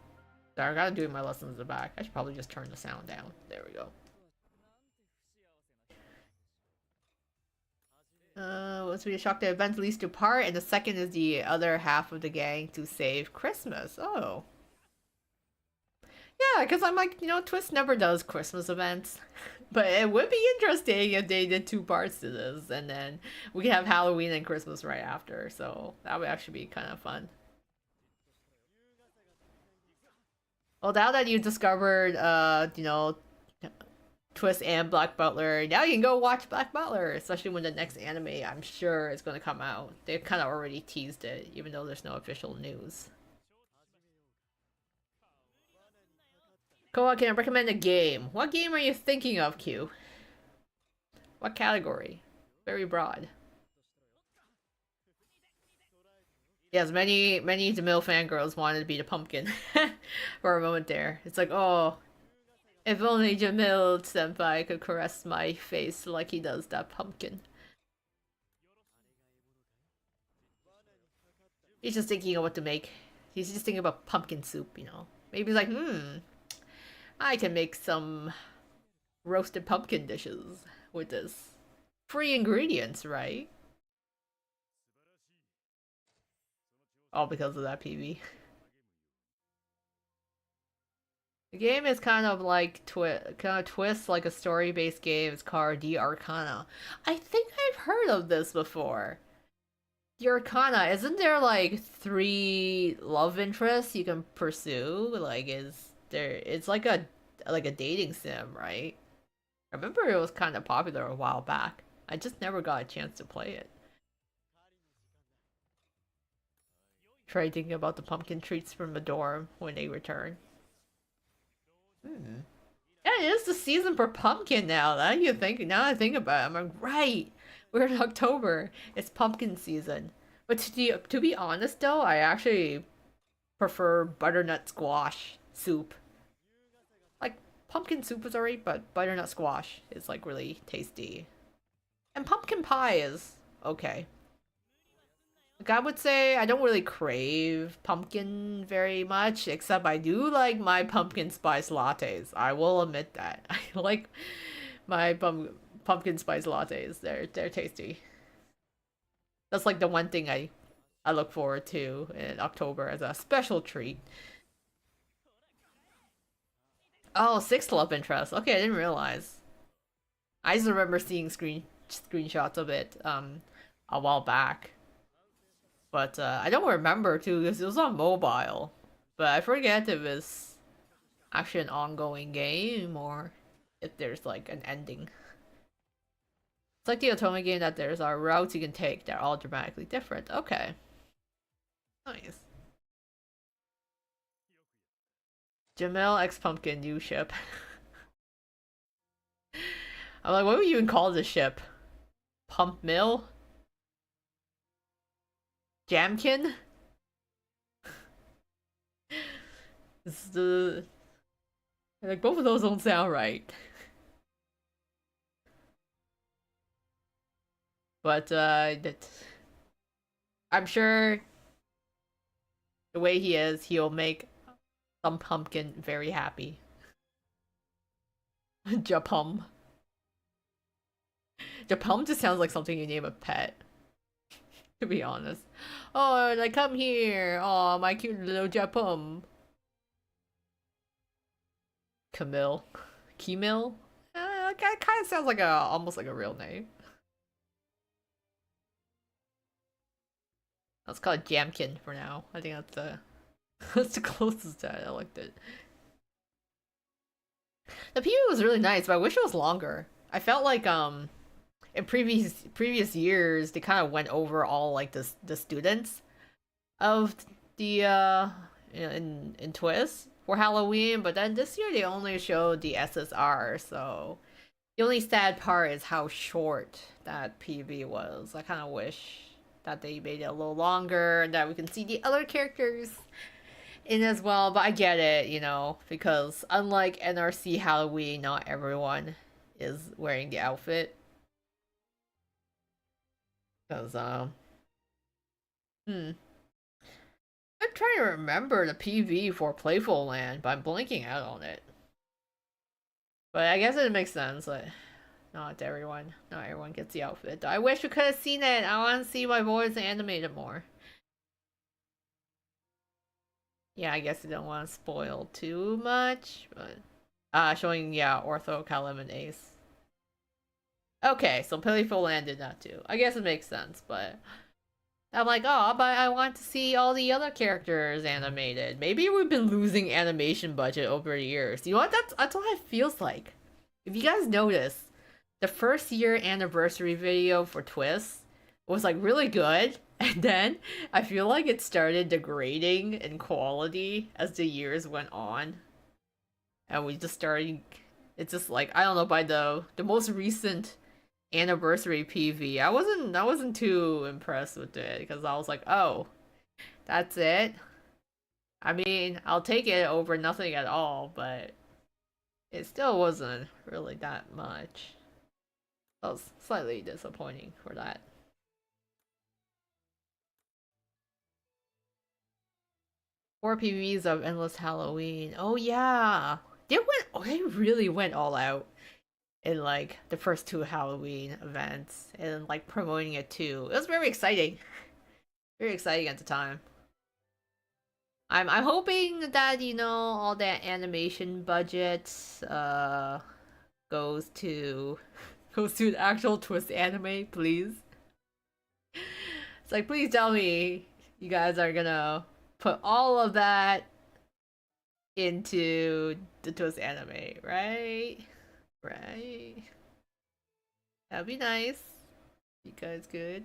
Sorry, I gotta do my lessons in the back. I should probably just turn the sound down. There we go. Once we shock the event leads to part, and the second is the other half of the gang to save Christmas. Oh. Yeah, because I'm like, you know, Twst never does Christmas events. But it would be interesting if they did 2 parts to this, and then we could have Halloween and Christmas right after. So that would actually be kind of fun. Well, now that you discovered, you know, Twst and Black Butler, now you can go watch Black Butler, especially when the next anime, I'm sure, is going to come out. They kind of already teased it, even though there's no official news. Koa, can I recommend a game? What game are you thinking of, Q? What category? Very broad. Yes, many Jamil fangirls wanted to be the pumpkin for a moment there. It's like, oh, if only Jamil senpai could caress my face like he does that pumpkin. He's just thinking of what to make. He's just thinking about pumpkin soup, you know. Maybe he's like, I can make some roasted pumpkin dishes with this. Free ingredients, right? all because of that PV. The game is kind of like Twist, like a story-based game. It's called The Arcana. I think I've heard of this before. The Arcana, isn't there like 3 love interests you can pursue? Like, is there? It's like a dating sim, right? I remember it was kind of popular a while back. I just never got a chance to play it. Try thinking about the pumpkin treats from the dorm when they return. Hmm. Yeah, it is the season for pumpkin now. Now I think about it, I'm like, right. We're in October. It's pumpkin season. But to be honest though, I actually prefer butternut squash soup. Like pumpkin soup is alright, but butternut squash is like really tasty. And pumpkin pie is okay. Like I would say I don't really crave pumpkin very much, except I do like my pumpkin spice lattes. I will admit that. I like my pumpkin spice lattes. They're tasty. That's like the one thing I look forward to in October as a special treat. Oh, 6 love interest. Okay, I didn't realize. I just remember seeing screenshots of it a while back. But I don't remember too because it was on mobile. But I forget if it's actually an ongoing game or if there's like an ending. It's like the Otome game that there's routes you can take that are all dramatically different. Okay. Nice. Jamel X Pumpkin new ship. I'm like, what would you even call this ship? Pump Mill? Jamkin? It's the like both of those don't sound right. But I'm sure the way he is, he'll make some pumpkin very happy. Japum. Japum just sounds like something you name a pet. To be honest. Oh, like come here. Oh, my cute little Japum. Camille. Kimil? That kind of sounds like almost like a real name. Let's call it Jamkin for now. I think that's that's the closest to it. I liked it. The PV was really nice, but I wish it was longer. I felt like in previous years they kind of went over all like the students of the in Twist for Halloween, but then this year they only showed the SSR, so the only sad part is how short that PV was. I kind of wish that they made it a little longer and that we can see the other characters in as well, but I get it, because unlike NRC Halloween, not everyone is wearing the outfit. Because, I'm trying to remember the PV for Playful Land, but I'm blanking out on it. But I guess it makes sense, like, not everyone gets the outfit. I wish we could have seen it. I want to see my voice animated more. Yeah, I guess I don't want to spoil too much, but showing Ortho, Kalim, and Ace. Okay, so Playful Land did that too. I guess it makes sense, but I'm like, oh, but I want to see all the other characters animated. Maybe we've been losing animation budget over the years. You know what? That's what it feels like. If you guys notice, the first year anniversary video for Twist was like really good, and then I feel like it started degrading in quality as the years went on. And we just started, it's just like, I don't know, by the most recent anniversary PV, I wasn't too impressed with it because I was like, oh, that's it. I mean, I'll take it over nothing at all, but it still wasn't really that much. I was slightly disappointing for that. 4 PVs of Endless Halloween. Oh yeah, they really went all out in like the first 2 Halloween events and like promoting it too. It was very exciting at the time. I'm hoping that all that animation budget goes to goes to the actual Twist anime, please. It's like, please tell me you guys are gonna put all of that into the Twist anime, right? Right. That'd be nice. You guys could.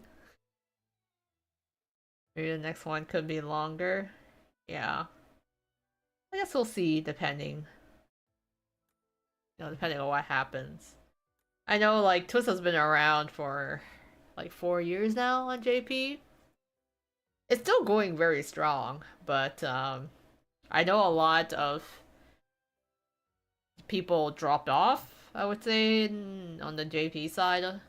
Maybe the next one could be longer. Yeah. I guess we'll see depending. Depending on what happens. I know like Twist has been around for like 4 years now on JP. It's still going very strong, but I know a lot of people dropped off, I would say, on the JP side.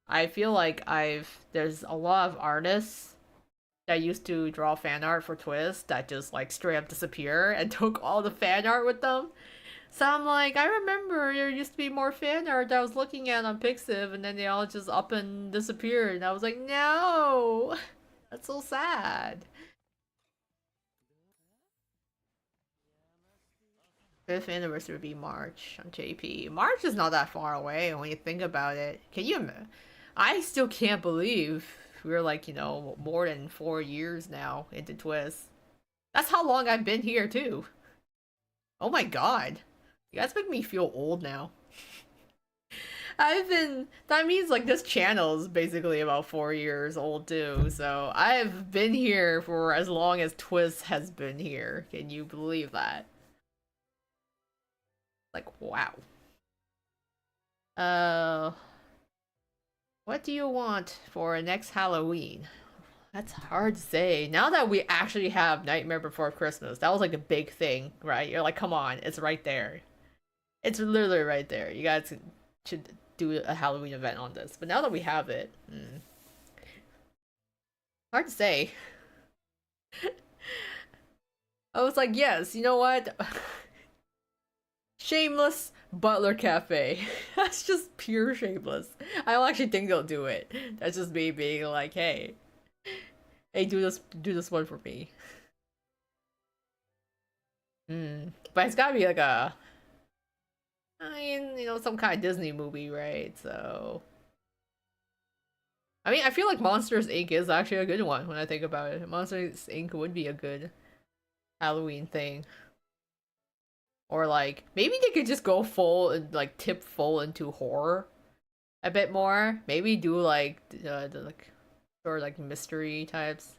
I feel like there's a lot of artists that used to draw fan art for Twist that just like straight up disappear and took all the fan art with them. So I'm like, I remember there used to be more fan art that I was looking at on Pixiv, and then they all just up and disappeared. And I was like, no, that's so sad. 5th anniversary would be March on JP. March is not that far away when you think about it. Can you? I still can't believe we're like more than 4 years now into Twist. That's how long I've been here too. Oh my god. You guys make me feel old now. that means like this channel is basically about 4 years old too, so I've been here for as long as Twist has been here. Can you believe that? Like, wow. What do you want for next Halloween? That's hard to say. Now that we actually have Nightmare Before Christmas, that was like a big thing, right? You're like, come on, it's right there. It's literally right there. You guys should do a Halloween event on this. But now that we have it, hard to say. I was like, yes, you know what? Shameless Butler Cafe. That's just pure shameless. I don't actually think they'll do it. That's just me being like, hey, do this one for me. But it's gotta be like some kind of Disney movie, right? So, I mean, I feel like Monsters Inc. is actually a good one when I think about it. Monsters Inc. would be a good Halloween thing. Or like, maybe they could just go full and like tip full into horror a bit more. Maybe do like the like sort of like mystery types.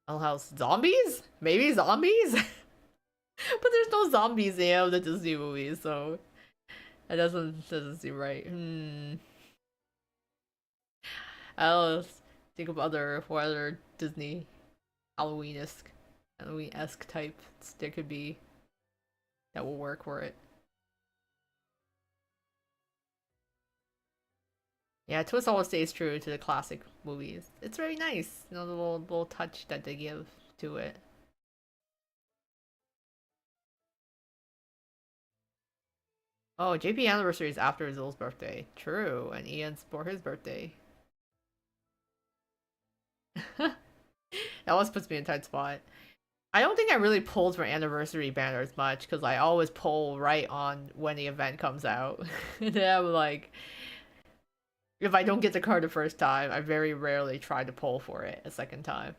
Oh, house zombies? Maybe zombies? But there's no zombies in the Disney movies, so that doesn't seem right. I'll think of what other Disney Halloween-esque types there could be that will work for it. Yeah, Twist always stays true to the classic movies. It's very nice, the little touch that they give to it. Oh, JP anniversary is after Zill's birthday. True, and Ian's for his birthday. That always puts me in a tight spot. I don't think I really pulled for anniversary banners much because I always pull right on when the event comes out. And then I'm like, if I don't get the card the first time, I very rarely try to pull for it a second time.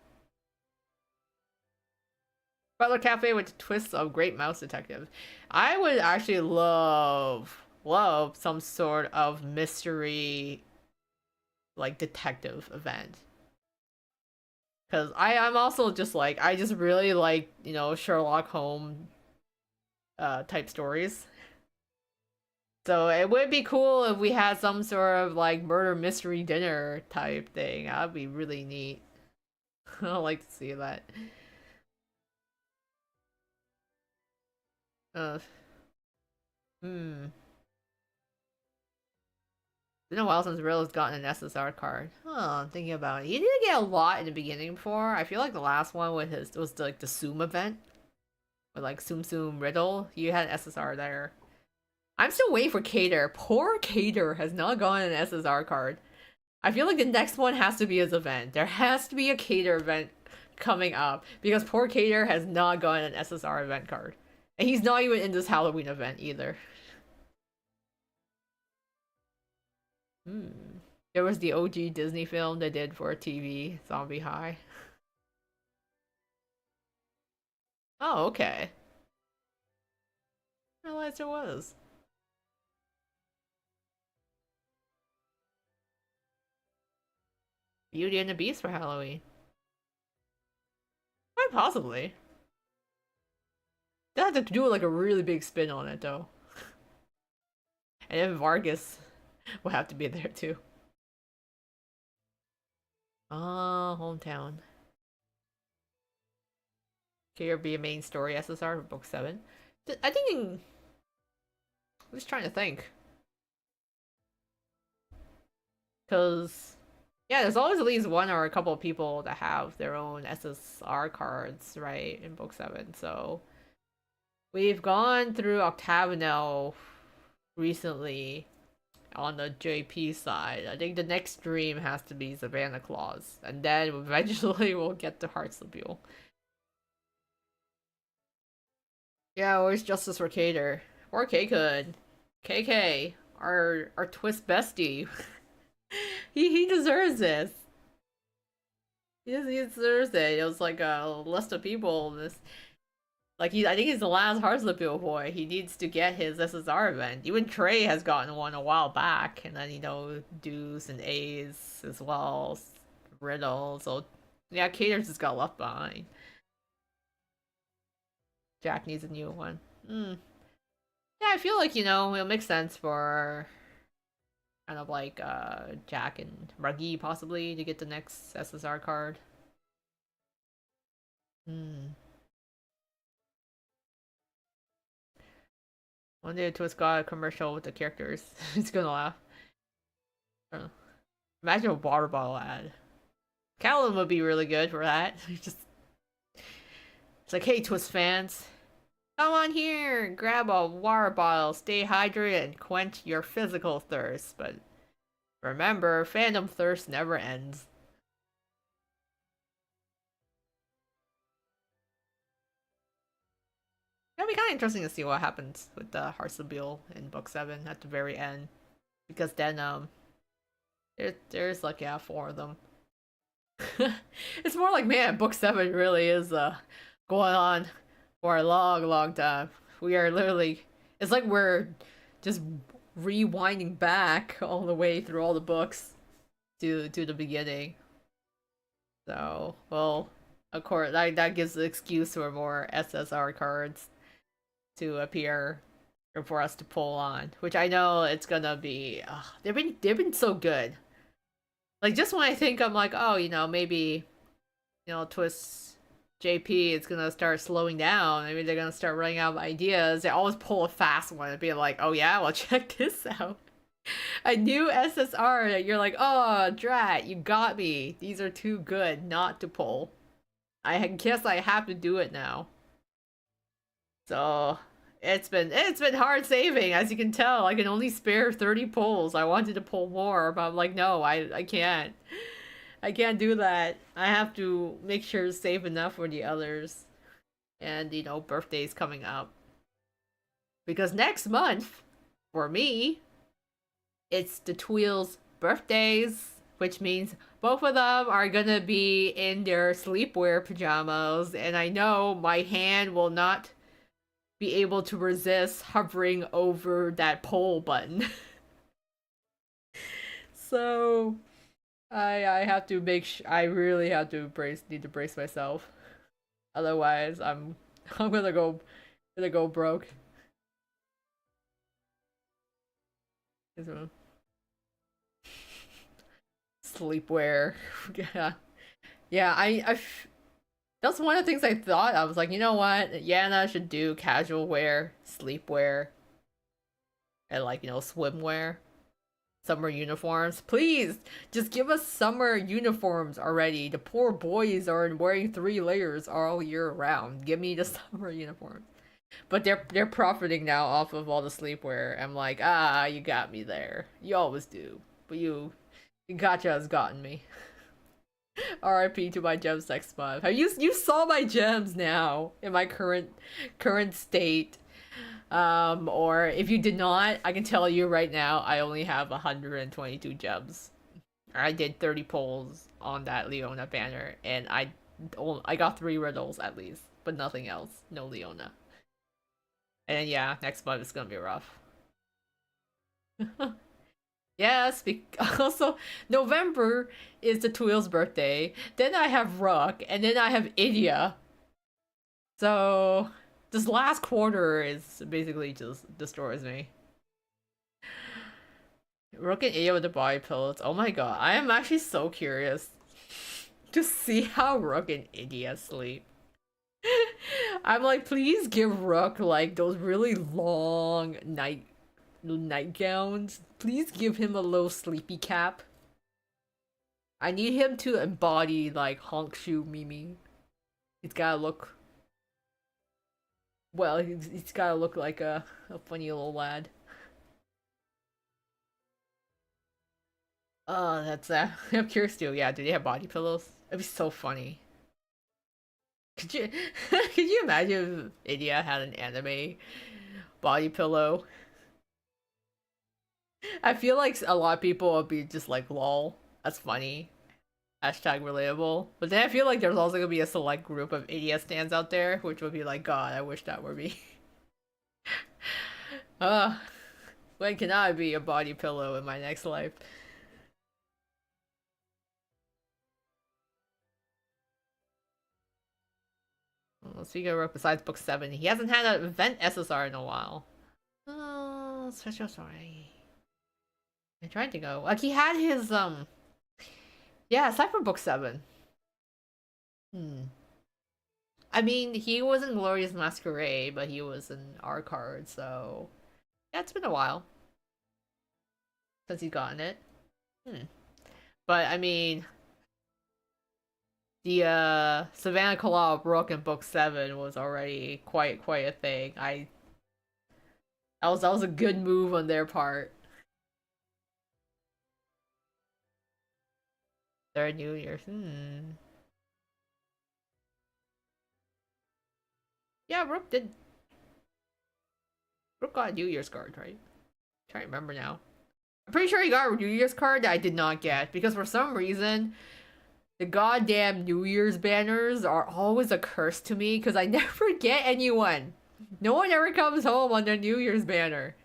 Butler Cafe with twists of Great Mouse Detective. I would actually love some sort of mystery, like detective event. Cause I'm also just like I just really like Sherlock Holmes type stories. So it would be cool if we had some sort of like murder mystery dinner type thing. That'd be really neat. I'd like to see that. Uh, hmm. It's been a while since Riddle has gotten an SSR card. Huh, I'm thinking about it. He didn't get a lot in the beginning before. I feel like the last one with his was like the Zoom event. With like Zoom Riddle. You had an SSR there. I'm still waiting for Kater. Poor Kater has not gotten an SSR card. I feel like the next one has to be his event. There has to be a Cater event coming up because poor Cater has not gotten an SSR event card. And he's not even in this Halloween event either. There was the OG Disney film they did for TV, Zombie High. Oh, okay. I realized there was. Beauty and the Beast for Halloween. Quite possibly. They have to do like a really big spin on it though. And then Vargas will have to be there too. Hometown. Here be a main story SSR for book 7. I think I'm just trying to think. Cause yeah, there's always at least one or a couple of people that have their own SSR cards, right, in book 7. So we've gone through Octagonal recently on the JP side. I think the next dream has to be Savannah Claus, and then eventually we'll get to Heartslabule. Yeah, where's Justice for Cater? Or K-Kun. KK, our Twst bestie. he deserves this. He deserves it. It was like a list of people. This, like I think he's the last Heartslabule boy. He needs to get his SSR event. Even Trey has gotten one a while back, and then Deuce and A's as well, Riddle. So yeah, Cater just got left behind. Jack needs a new one. Yeah, I feel like it'll make sense for kind of like Jack and Ruggy possibly to get the next SSR card. One day Twist got a commercial with the characters. He's gonna laugh. Imagine a water bottle ad. Callum would be really good for that. It's like, hey Twist fans, come on here, grab a water bottle, stay hydrated, and quench your physical thirst. But remember, fandom thirst never ends. It'll be kind of interesting to see what happens with the Heartslabule in book 7 at the very end, because then there's like 4 of them. It's more like, man, book 7 really is going on for a long time. We are literally, it's like we're just rewinding back all the way through all the books to the beginning. So, well, of course, that gives the excuse for more SSR cards to appear or for us to pull on, which I know it's gonna be. They've been so good. Like, just when I think I'm like, oh, maybe, Twist JP is gonna start slowing down. Maybe they're gonna start running out of ideas. They always pull a fast one and be like, oh yeah, well check this out. A new SSR that you're like, oh, drat, you got me. These are too good not to pull. I guess I have to do it now. So it's been hard saving, as you can tell. I can only spare 30 pulls. I wanted to pull more, but I'm like, no, I can't. I can't do that. I have to make sure to save enough for the others. And, birthday's coming up. Because next month, for me, it's the Tweels' birthdays, which means both of them are gonna be in their sleepwear pajamas, and I know my hand will not be able to resist hovering over that poll button. So I have to I really have to need to brace myself. Otherwise I'm gonna go broke. Sleepwear. Yeah, that's one of the things I thought. I was like, you know what? Yana should do casual wear, sleepwear, and swimwear. Summer uniforms. Please, just give us summer uniforms already. The poor boys are wearing 3 layers all year round. Give me the summer uniforms. But they're profiting now off of all the sleepwear. I'm like, you got me there. You always do. But you Gacha has gotten me. RIP to my gems next month. You saw my gems now in my current state. Or if you did not, I can tell you right now, I only have 122 gems. I did 30 pulls on that Leona banner, and I got 3 riddles at least, but nothing else. No Leona. And then, yeah, next month is gonna be rough. Yes, also November is the Twil's birthday. Then I have Rook, and then I have Idia. So this last quarter is basically just destroys me. Rook and Idia with the body pillows. Oh my god, I am actually so curious to see how Rook and Idia sleep. I'm like, please give Rook like those really long nightgowns. Please give him a little sleepy cap. I need him to embody like Honkshu Mimi. He's gotta look. Well, he's gotta look like a funny little lad. Oh, that's I'm curious too. Yeah, do they have body pillows? It'd be so funny. Could you could you imagine if Idia had an anime body pillow? I feel like a lot of people would be just like, lol, that's funny. Hashtag relatable. But then I feel like there's also gonna be a select group of idiot stands out there, which would be like, God, I wish that were me. uh, when can I be a body pillow in my next life? Well, speaking of Rook, besides book 7, he hasn't had an event SSR in a while. Oh, special story. I'm trying to go. Like, he had his, yeah, aside from book 7. I mean, he was in Glorious Masquerade, but he was in our card, so yeah, it's been a while since he's gotten it. But I mean, the Savannah Collab Brook in book 7 was already quite a thing. That was a good move on their part. Their New Year's. Yeah, Brook got a New Year's card, right? Can't remember now. I'm pretty sure he got a New Year's card that I did not get because for some reason the goddamn New Year's banners are always a curse to me because I never get anyone. No one ever comes home on their New Year's banner.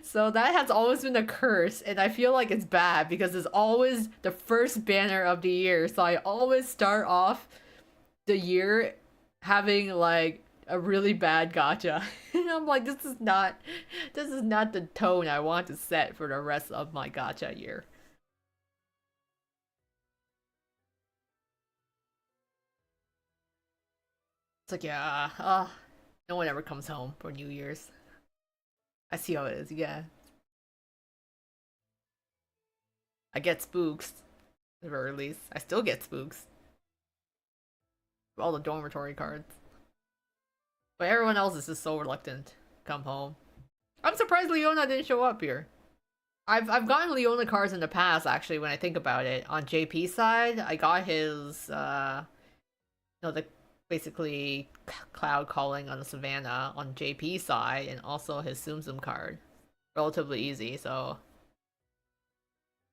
So that has always been a curse, and I feel like it's bad because it's always the first banner of the year. So I always start off the year having like a really bad gacha. And I'm like, this is not the tone I want to set for the rest of my gacha year. It's like, yeah, no one ever comes home for New Year's. I see how it is, yeah. I get spooks, at the very least. I still get spooks. All the dormitory cards. But everyone else is just so reluctant to come home. I'm surprised Leona didn't show up here. I've gotten Leona cards in the past, actually, when I think about it. On JP's side, I got his, the basically cloud calling on the Savannah on JP's side, and also his Tsum Tsum card. Relatively easy, so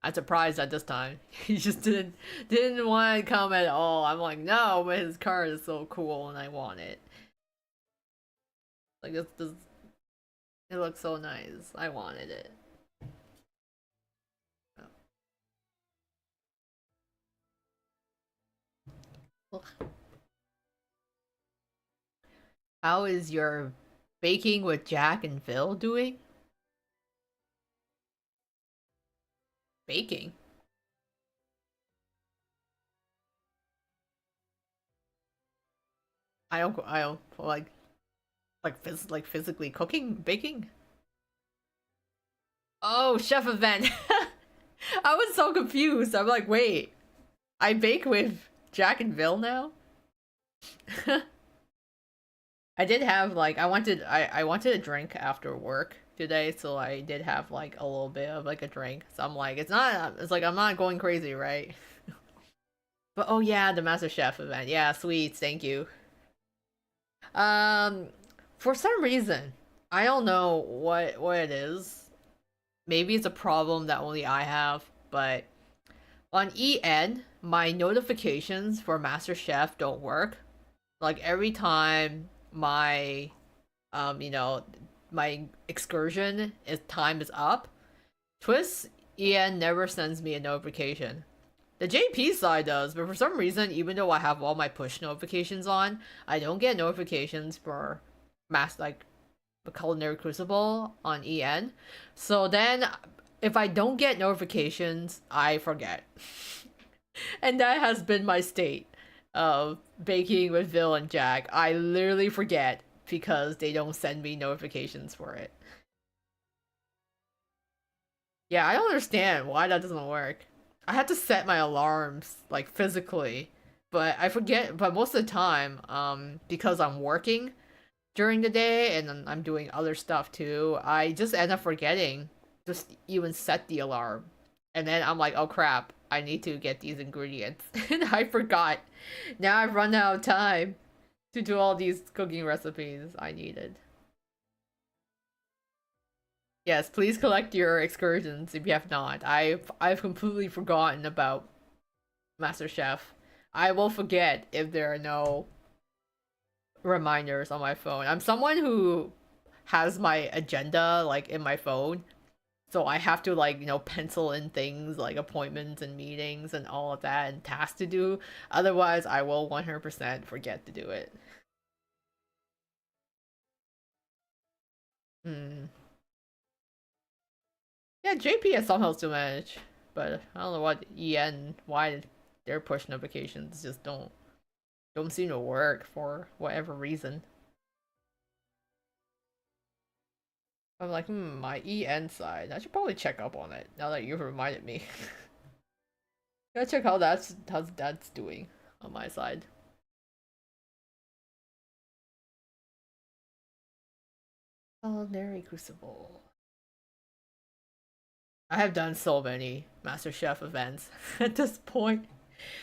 I'm surprised that this time he just didn't want to come at all. I'm like, no, but his card is so cool and I want it. Like this it looks so nice. I wanted it. Oh. How is your baking with Jack and Phil doing? Baking? I don't like physically cooking, baking? Oh, chef event. I was so confused. I'm like, wait, I bake with Jack and Phil now? I did have like I wanted a drink after work today, so I did have like a little bit of like a drink. So I'm like, it's like I'm not going crazy, right? But oh yeah, the Master Chef event. Yeah, sweet, thank you. Um, for some reason, I don't know what it is. Maybe it's a problem that only I have, but on EN, my notifications for Master Chef don't work. Like every time my you know, my excursion is time is up, Twst EN never sends me a notification. The JP side does, but for some reason, even though I have all my push notifications on, I don't get notifications for like the Culinary Crucible on EN. So then, if I don't get notifications, I forget. And that has been my state of baking with Vil and Jack. I literally forget because they don't send me notifications for it. Yeah, I don't understand why that doesn't work. I have to set my alarms like physically, but I forget. But most of the time, because I'm working during the day and then I'm doing other stuff too, I just end up forgetting just even set the alarm, and then I'm like, oh crap, I need to get these ingredients, and I forgot. Now I've run out of time to do all these cooking recipes I needed. Yes, please collect your excursions if you have not. I've completely forgotten about MasterChef. I will forget if there are no reminders on my phone. I'm someone who has my agenda like in my phone, so I have to like, pencil in things like appointments and meetings and all of that and tasks to do. Otherwise, I will 100% forget to do it. Hmm. Yeah, JP has somehow still managed, but I don't know what why their push notifications just don't seem to work for whatever reason. I'm like, my EN side. I should probably check up on it now that you've reminded me. Gotta check how that's doing on my side. Culinary Crucible. I have done so many MasterChef events at this point.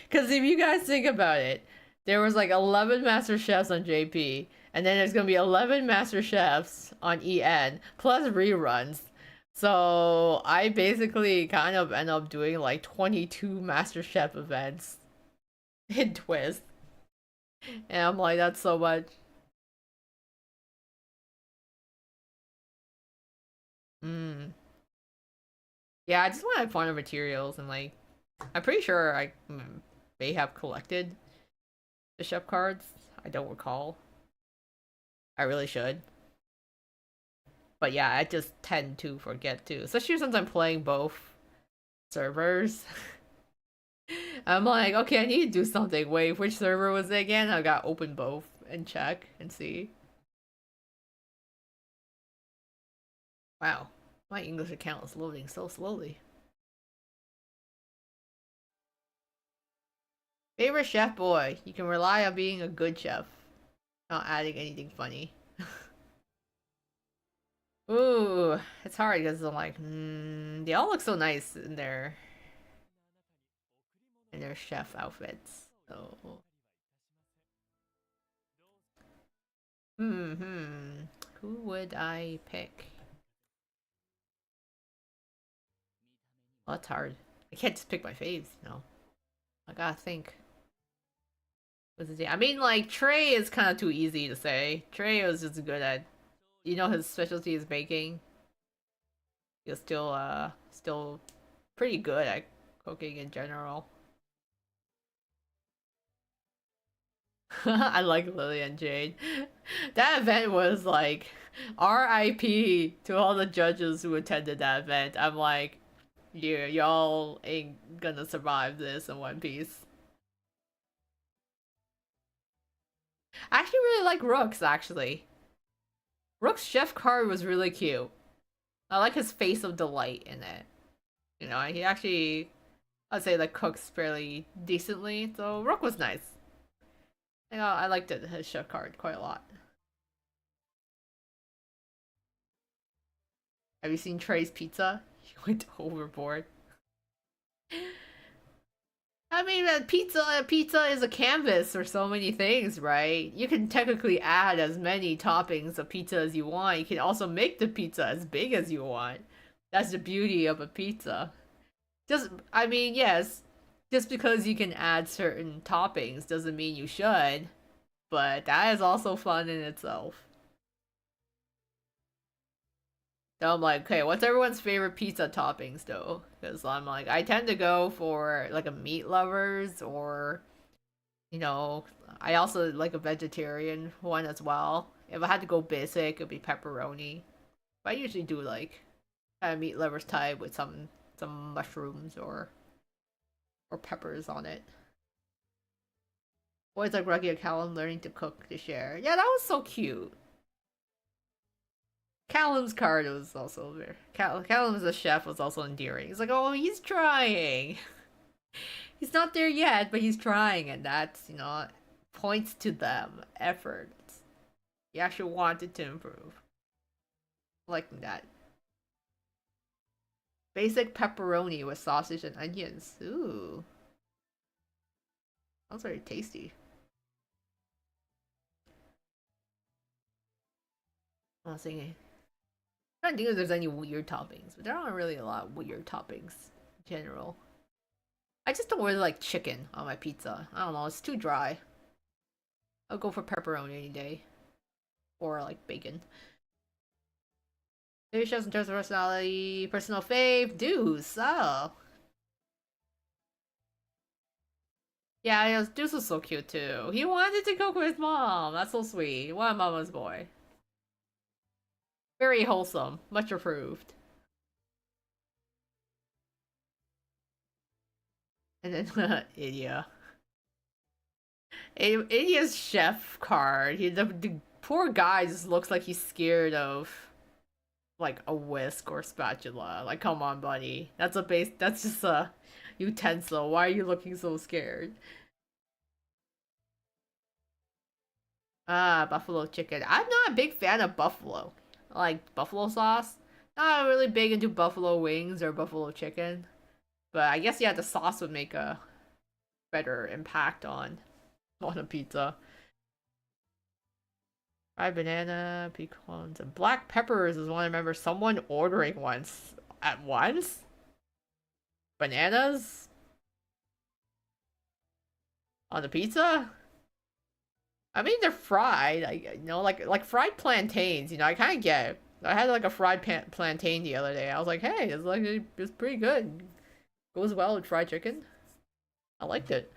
Because if you guys think about it, there was like 11 Master Chefs on JP, and then there's gonna be 11 Master Chefs on EN, plus reruns. So I basically kind of end up doing like 22 Master Chef events in Twist. And I'm like, that's so much. Mm. Yeah, I just want to find the materials and like, I'm pretty sure I may have collected the chef cards. I don't recall. I really should. But yeah, I just tend to forget too, especially since I'm playing both servers. I'm like, okay, I need to do something. Wait, which server was it again? I got open both and check and see. Wow, my English account is loading so slowly. Favorite chef boy. You can rely on being a good chef, not adding anything funny. Ooh, it's hard because I'm like, they all look so nice in their chef outfits. So, who would I pick? Well, that's hard. I can't just pick my faves, I gotta think. I mean, like Trey is kind of too easy to say. Trey was just good at, his specialty is baking. He's still pretty good at cooking in general. I like Lily and Jade. That event was like RIP to all the judges who attended that event. I'm like, yeah, y'all ain't gonna survive this in One Piece. I actually really like Rook's actually. Rook's chef card was really cute. I like his face of delight in it. He actually, I'd say, like cooks fairly decently. So Rook was nice. I liked his chef card quite a lot. Have you seen Trey's Pizza? He went overboard. I mean, pizza is a canvas for so many things, right? You can technically add as many toppings of pizza as you want. You can also make the pizza as big as you want. That's the beauty of a pizza. I mean, yes, just because you can add certain toppings doesn't mean you should, but that is also fun in itself. So I'm like, okay, what's everyone's favorite pizza toppings though? Because I'm like, I tend to go for like a meat lovers or, you know, I also like a vegetarian one as well. If I had to go basic, it'd be pepperoni. But I usually do like kind of meat lovers type with some mushrooms or peppers on it. Boys like Ruggy and Callum learning to cook to share. Yeah, that was so cute. Callum's card was also very. Callum as a chef was also endearing. He's like, oh, he's trying. He's not there yet, but he's trying, and that's, you know, points to them efforts. He actually wanted to improve. Liking that. Basic pepperoni with sausage and onions. Ooh, sounds very tasty. I was thinking. I don't think if there's any weird toppings, but there aren't really a lot of weird toppings in general. I just don't really like chicken on my pizza. I don't know, it's too dry. I'll go for pepperoni any day. Or like bacon. Maybe chefs in terms of personality, personal fave, Deuce. Oh. Yeah, Deuce was so cute too. He wanted to cook with his mom. That's so sweet. What a mama's boy. Very wholesome. Much approved. And then Idia. Idia's chef card. The poor guy just looks like he's scared of like a whisk or spatula. Like, come on, buddy. That's just a utensil. Why are you looking so scared? Ah, buffalo chicken. I'm not a big fan of buffalo. I like buffalo sauce. Not really big into buffalo wings or buffalo chicken. But I guess yeah, the sauce would make a better impact on a pizza. Fried banana, pecans, and black peppers is one I remember someone ordering once. At once? Bananas? On the pizza? I mean, they're fried. You know, like fried plantains. You know, I kind of get it. I had like a fried plantain the other day. I was like, hey, it's pretty good. Goes well with fried chicken. I liked it.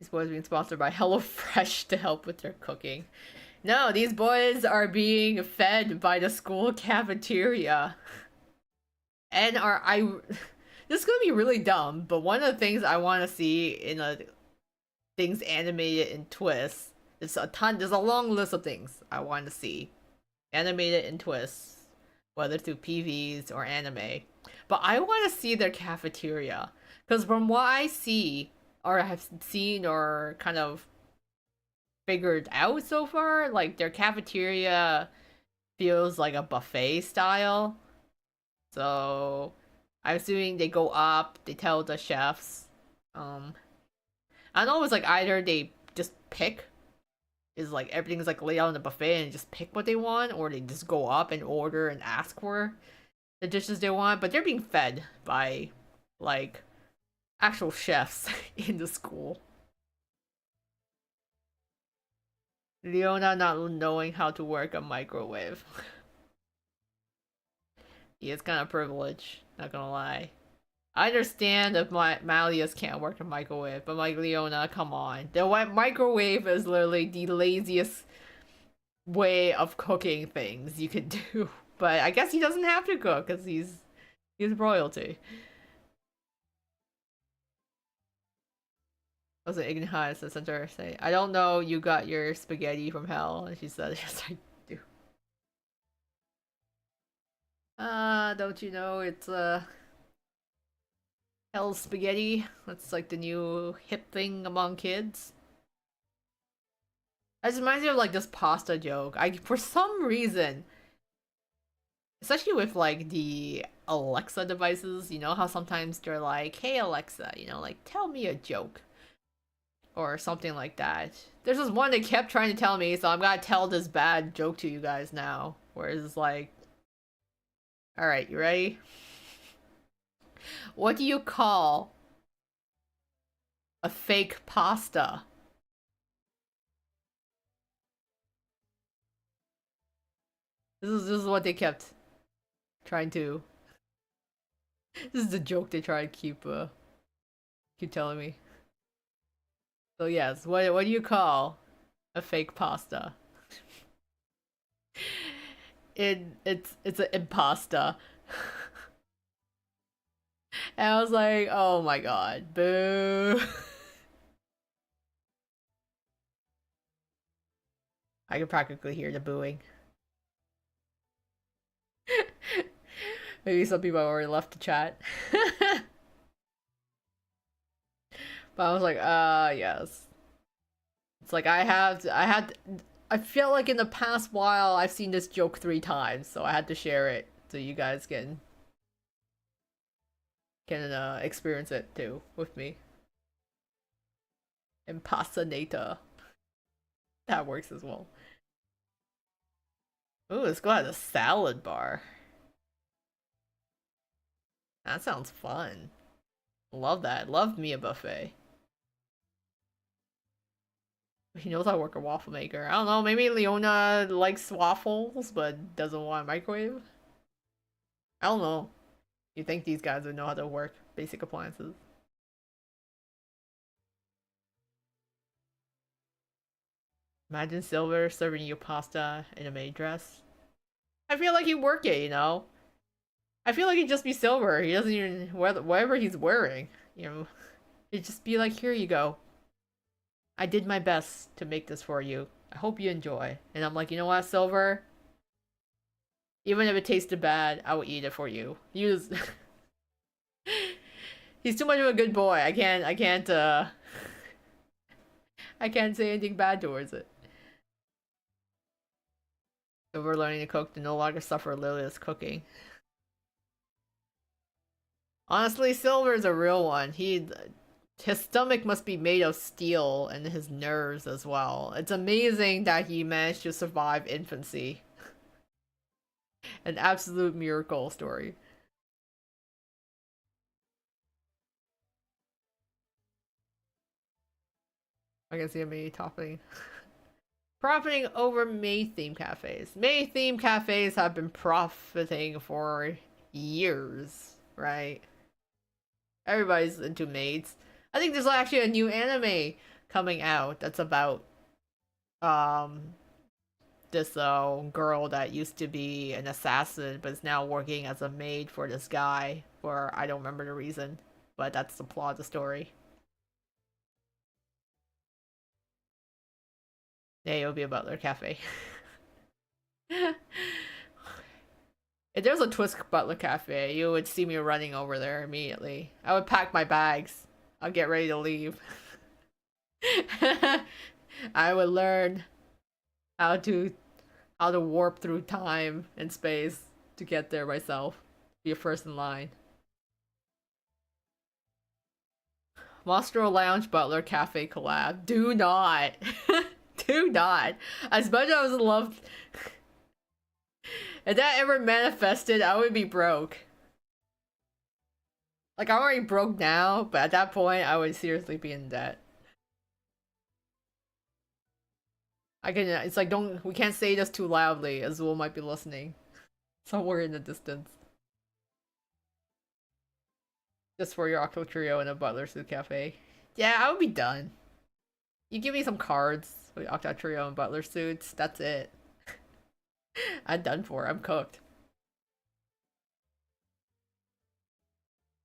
These boys are being sponsored by HelloFresh to help with their cooking. No, these boys are being fed by the school cafeteria. And this is gonna be really dumb, but one of the things I want to see in a things animated in Twst. There's a long list of things I want to see animated in Twst, whether through PVs or anime. But I want to see their cafeteria, because from what I see or have seen or kind of figured out so far, like their cafeteria feels like a buffet style. So I'm assuming they go up, they tell the chefs, I know it's like either they just pick, is like everything's like laid out on the buffet and just pick what they want, or they just go up and order and ask for the dishes they want, but they're being fed by like actual chefs in the school. Leona not knowing how to work a microwave. He is kind of privileged, not gonna lie. I understand if Malleus can't work a microwave, but like Leona, come on. The microwave is literally the laziest way of cooking things you could do. But I guess he doesn't have to cook because he's royalty. Was it Ignitas that sent her say, I don't know, you got your spaghetti from hell. And she said, yes, I do. Don't you know it's hell spaghetti? That's like the new hip thing among kids. That reminds me of like this pasta joke. For some reason, especially with like the Alexa devices, you know how sometimes they're like, "Hey Alexa, you know, like tell me a joke." Or something like that. There's this one that kept trying to tell me, so I'm gonna tell this bad joke to you guys now. Where it's like, alright, you ready? What do you call a fake pasta? This is what they kept trying to. This is the joke they try to keep telling me. So yes, what do you call a fake pasta? It's an impasta. And I was like, oh my god, boo. I could practically hear the booing. Maybe some people already left the chat. But I was like, yes. It's like I feel like in the past while I've seen this joke 3 times, so I had to share it so you guys can experience it too with me. Impersonata. That works as well. Ooh, let's go at a salad bar. That sounds fun. Love that. Love me a buffet. He knows how to work a waffle maker. I don't know, maybe Leona likes waffles but doesn't want a microwave? I don't know. You think these guys would know how to work basic appliances? Imagine Silver serving you pasta in a maid dress. I feel like he'd work it, you know? I feel like he'd just be Silver. He doesn't even wear whatever he's wearing, you know? He'd just be like, here you go. I did my best to make this for you. I hope you enjoy. And I'm like, you know what, Silver? Even if it tasted bad, I will eat it for you. He's too much of a good boy. I can't say anything bad towards it. So we're learning to cook to no longer suffer Lilia's cooking. Honestly, Silver's a real one. His stomach must be made of steel and his nerves as well. It's amazing that he managed to survive infancy. An absolute miracle story. I can see me profiting over maid theme cafes. Maid theme cafes have been profiting for years, right? Everybody's into maids. I think there's actually a new anime coming out that's about um this girl that used to be an assassin but is now working as a maid for this guy for I don't remember the reason, but that's the plot of the story. Yeah, it'll be a butler cafe. If there's a Twst butler cafe, you would see me running over there immediately. I would pack my bags. I'll get ready to leave. I would learn how to warp through time and space to get there myself. Be a first in line. Mostro Lounge Butler Cafe collab. Do not. Do not. As much as I would love. If that ever manifested, I would be broke. Like, I'm already broke now, but at that point, I would seriously be in debt. It's like, we can't say this too loudly, as Will might be listening. Somewhere in the distance. Just for your Octo Trio and a Butler Suit Cafe. Yeah, I would be done. You give me some cards with Octo Trio and Butler Suits, that's it. I'm done for, I'm cooked.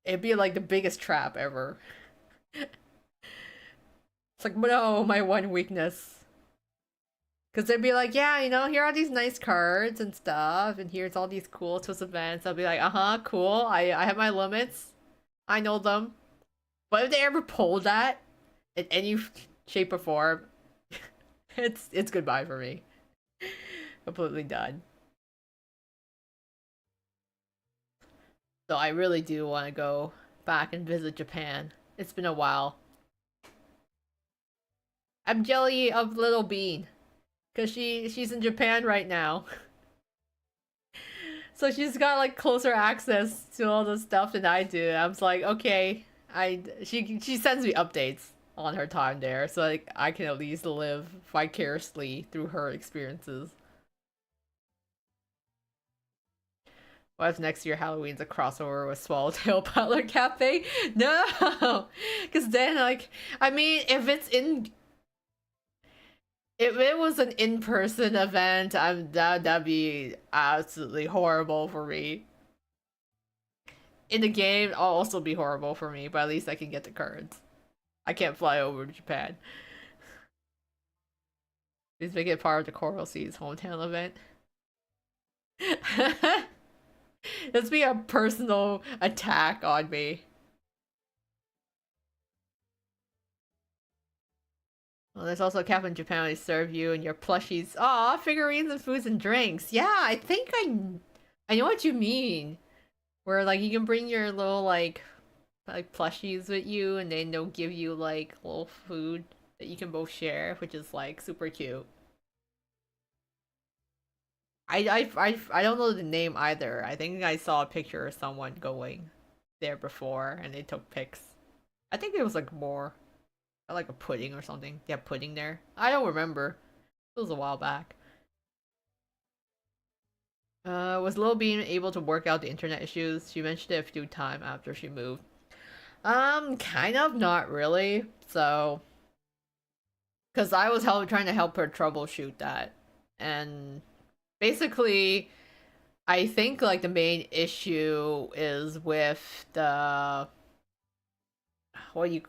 It'd be like the biggest trap ever. It's like, no, my one weakness. Because they'd be like, yeah, you know, here are these nice cards and stuff, and here's all these cool Twist events. I'll be like, uh-huh, cool. I have my limits. I know them. But if they ever pull that in any shape or form, it's goodbye for me. Completely done. So I really do want to go back and visit Japan. It's been a while. I'm jelly of Little Bean, cause she's in Japan right now. So she's got like closer access to all the stuff than I do. I was like, okay, she sends me updates on her time there, so like I can at least live vicariously through her experiences. What if next year Halloween's a crossover with Swallowtail Butler Cafe? No, because then like I mean, if it was an in-person event, that'd be absolutely horrible for me. In the game, it'll also be horrible for me, but at least I can get the cards. I can't fly over to Japan. Please make it part of the Coral Sea's hometown event. Let's be a personal attack on me. Well, there's also a cafe in Japan they serve you and your plushies. Aw, figurines and foods and drinks. Yeah, I think I know what you mean. Where like you can bring your little like plushies with you, and then they'll give you like little food that you can both share, which is like super cute. I don't know the name either. I think I saw a picture of someone going there before, and they took pics. I think it was like more like a pudding or something. They have pudding there. I don't remember. It was a while back. Was Lil Bean able to work out the internet issues? She mentioned it a few times after she moved. Kind of, not really. So, because I was trying to help her troubleshoot that, and basically, I think like the main issue is with the what you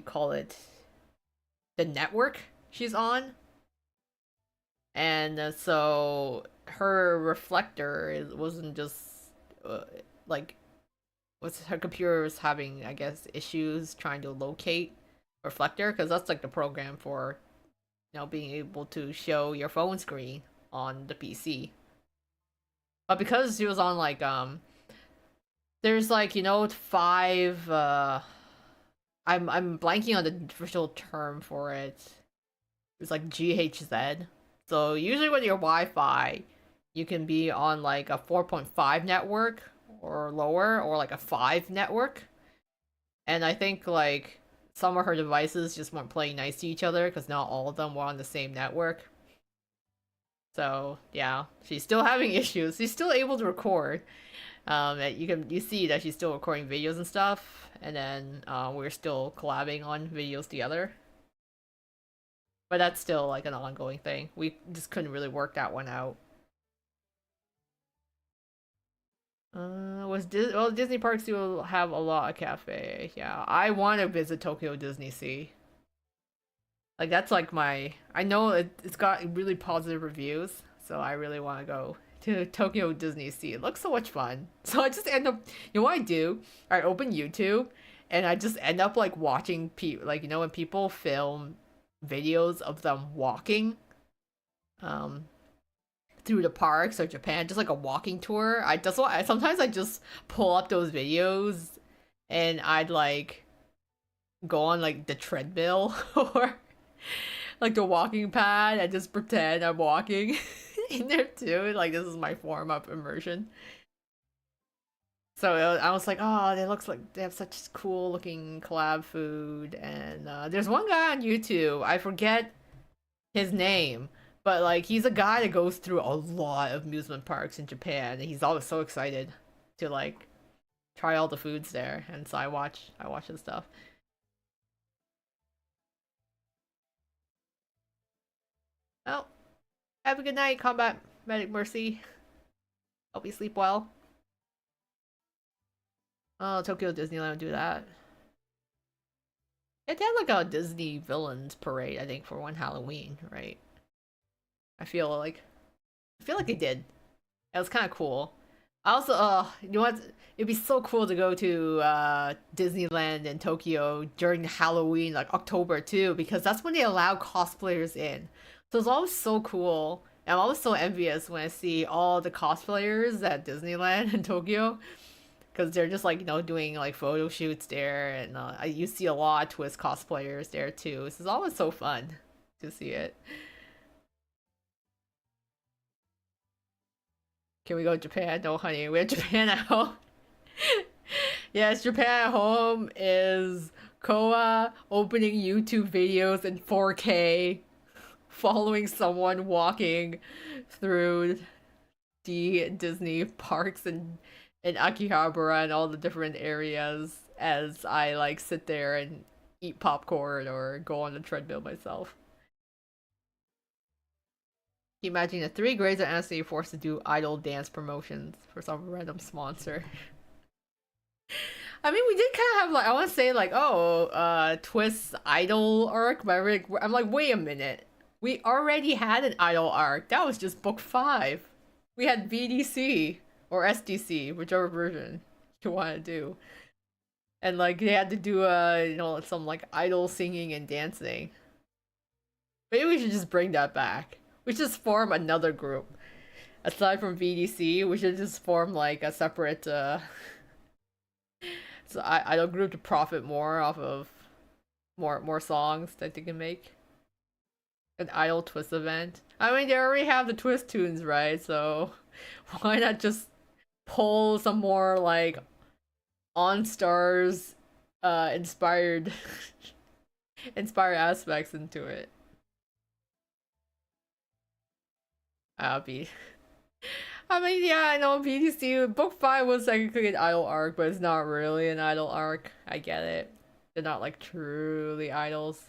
call it, the network she's on, and so her reflector wasn't just like what's her computer was having, I guess, issues trying to locate reflector, because that's like the program for being able to show your phone screen on the PC. But because she was on like there's like five I'm blanking on the official term for it. It's like GHZ. So usually with your Wi-Fi, you can be on like a 4.5 network or lower, or like a 5 network. And I think like some of her devices just weren't playing nice to each other because not all of them were on the same network. So yeah, she's still having issues. She's still able to record. You see that she's still recording videos and stuff, and then we're still collabing on videos together. But that's still like an ongoing thing. We just couldn't really work that one out. Well, Disney parks do have a lot of cafe. Yeah, I want to visit Tokyo Disney Sea. Like that's like I know it's got really positive reviews, so I really want to go to Tokyo Disney Sea. It looks so much fun. So I just end up, what I do? I open YouTube, and I just end up like watching people, like when people film videos of them walking, through the parks of Japan, just like a walking tour. Sometimes I just pull up those videos, and I'd like go on like the treadmill or like the walking pad and just pretend I'm walking in there too. Like this is my form of immersion. So I was like, oh, they looks like they have such cool looking collab food, and there's one guy on YouTube, I forget his name, but like he's a guy that goes through a lot of amusement parks in Japan, and he's always so excited to like try all the foods there, and so I watch his stuff. Well, have a good night, Combat Medic Mercy. Hope you sleep well. Oh, Tokyo Disneyland do that. Yeah, they had like a Disney villains parade, I think, for one Halloween, right? I feel like they did. It was kind of cool. I also, you know what? It'd be so cool to go to Disneyland in Tokyo during Halloween, like October too, because that's when they allow cosplayers in. So it's always so cool. And I'm always so envious when I see all the cosplayers at Disneyland in Tokyo. because they're just like doing like photo shoots there, and you see a lot of Twist cosplayers there too. This is always so fun to see it. Can we go to Japan? No, honey, we have Japan at home. Yes, Japan at home is Koa opening YouTube videos in 4K, following someone walking through the Disney parks in Akihabara and all the different areas as I like sit there and eat popcorn or go on the treadmill myself. Can you imagine the 3 grades of Anthony forced to do idol dance promotions for some random sponsor? I mean, we did kind of have like, I want to say like, oh, Twist idol arc, but I'm like, wait a minute. We already had an idol arc. That was just book 5. We had VDC or SDC, whichever version you want to do. And like they had to do some like idol singing and dancing. Maybe we should just bring that back. We should just form another group. Aside from VDC, we should just form like a separate idol group to profit more off of more songs that they can make. An idol Twist event. I mean, they already have the Twist tunes, right? So why not just pull some more like On Stars inspired inspired aspects into it? I'll be. I mean, yeah, I know BDC book 5 was technically an idol arc, but it's not really an idol arc. I get it. They're not like truly idols.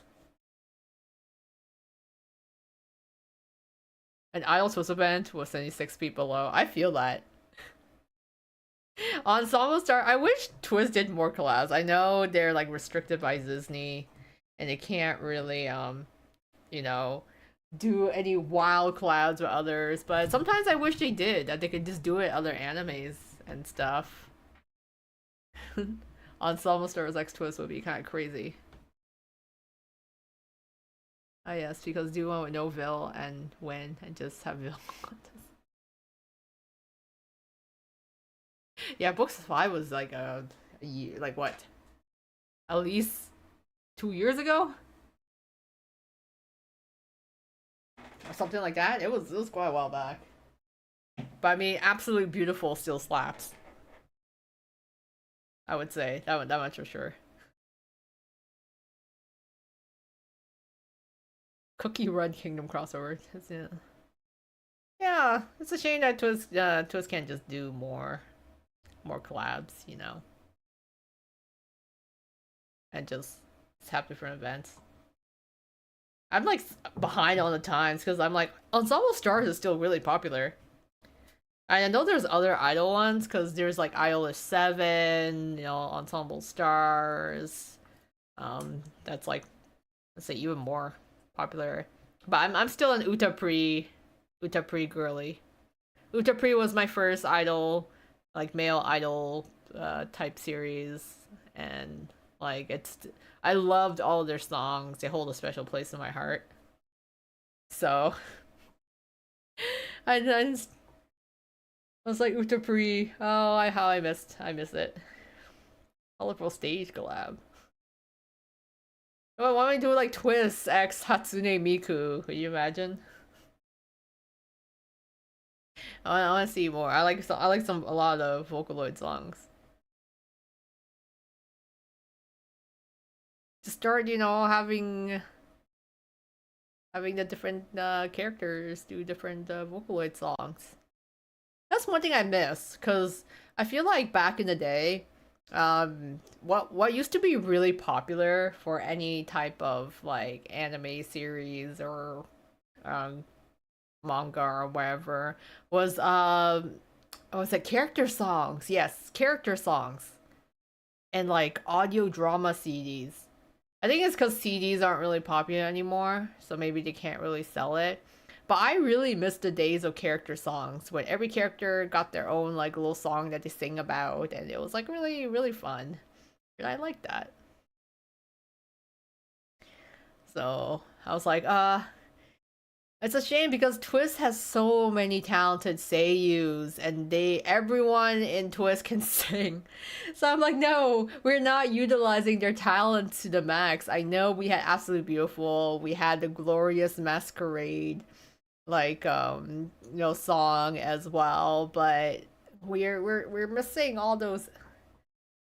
An idol Twist event was 76 feet below. I feel that. Ensemble Star, I wish Twist did more collabs. I know they're like restricted by Disney and they can't really you know, do any wild collabs with others, but sometimes I wish they did, that they could just do it other animes and stuff. Ensemble Stars X Twist would be kind of crazy. Ah yes, because do one with no Vil and win and just have Vil. Yeah, books 5 was like a year, like what? At least 2 years ago? Or something like that. It was quite a while back. But I mean, Absolutely Beautiful still slaps. I would say that much for sure. Cookie Run Kingdom crossover. Yeah, it's a shame that Twist can't just do more collabs, you know, and just have different events. I'm like behind on the times because I'm like Ensemble Stars is still really popular. I know there's other idol ones because there's like Idolish 7, Ensemble Stars. That's like, let's say even more popular. But I'm still an Utapri girly. Utapri was my first idol, like male idol type series, and like I loved all of their songs. They hold a special place in my heart. So I was like Utapri. Oh, how I miss it. Colorful stage collab. Oh, why don't we do like Twist X Hatsune Miku? Could you imagine? I want to see more. I like a lot of Vocaloid songs. To start, having the different characters do different Vocaloid songs. That's one thing I miss, because I feel like back in the day, what used to be really popular for any type of like anime series or manga or whatever was character songs. Yes, character songs. And like audio drama CDs. I think it's because CDs aren't really popular anymore, so maybe they can't really sell it. But I really miss the days of character songs when every character got their own like little song that they sing about, and it was like really, really fun. And I like that. So I was like, It's a shame because Twist has so many talented seiyus and everyone in Twist can sing. So I'm like, no, we're not utilizing their talents to the max. I know we had Absolutely Beautiful, we had the Glorious Masquerade, like song as well, but we're missing all those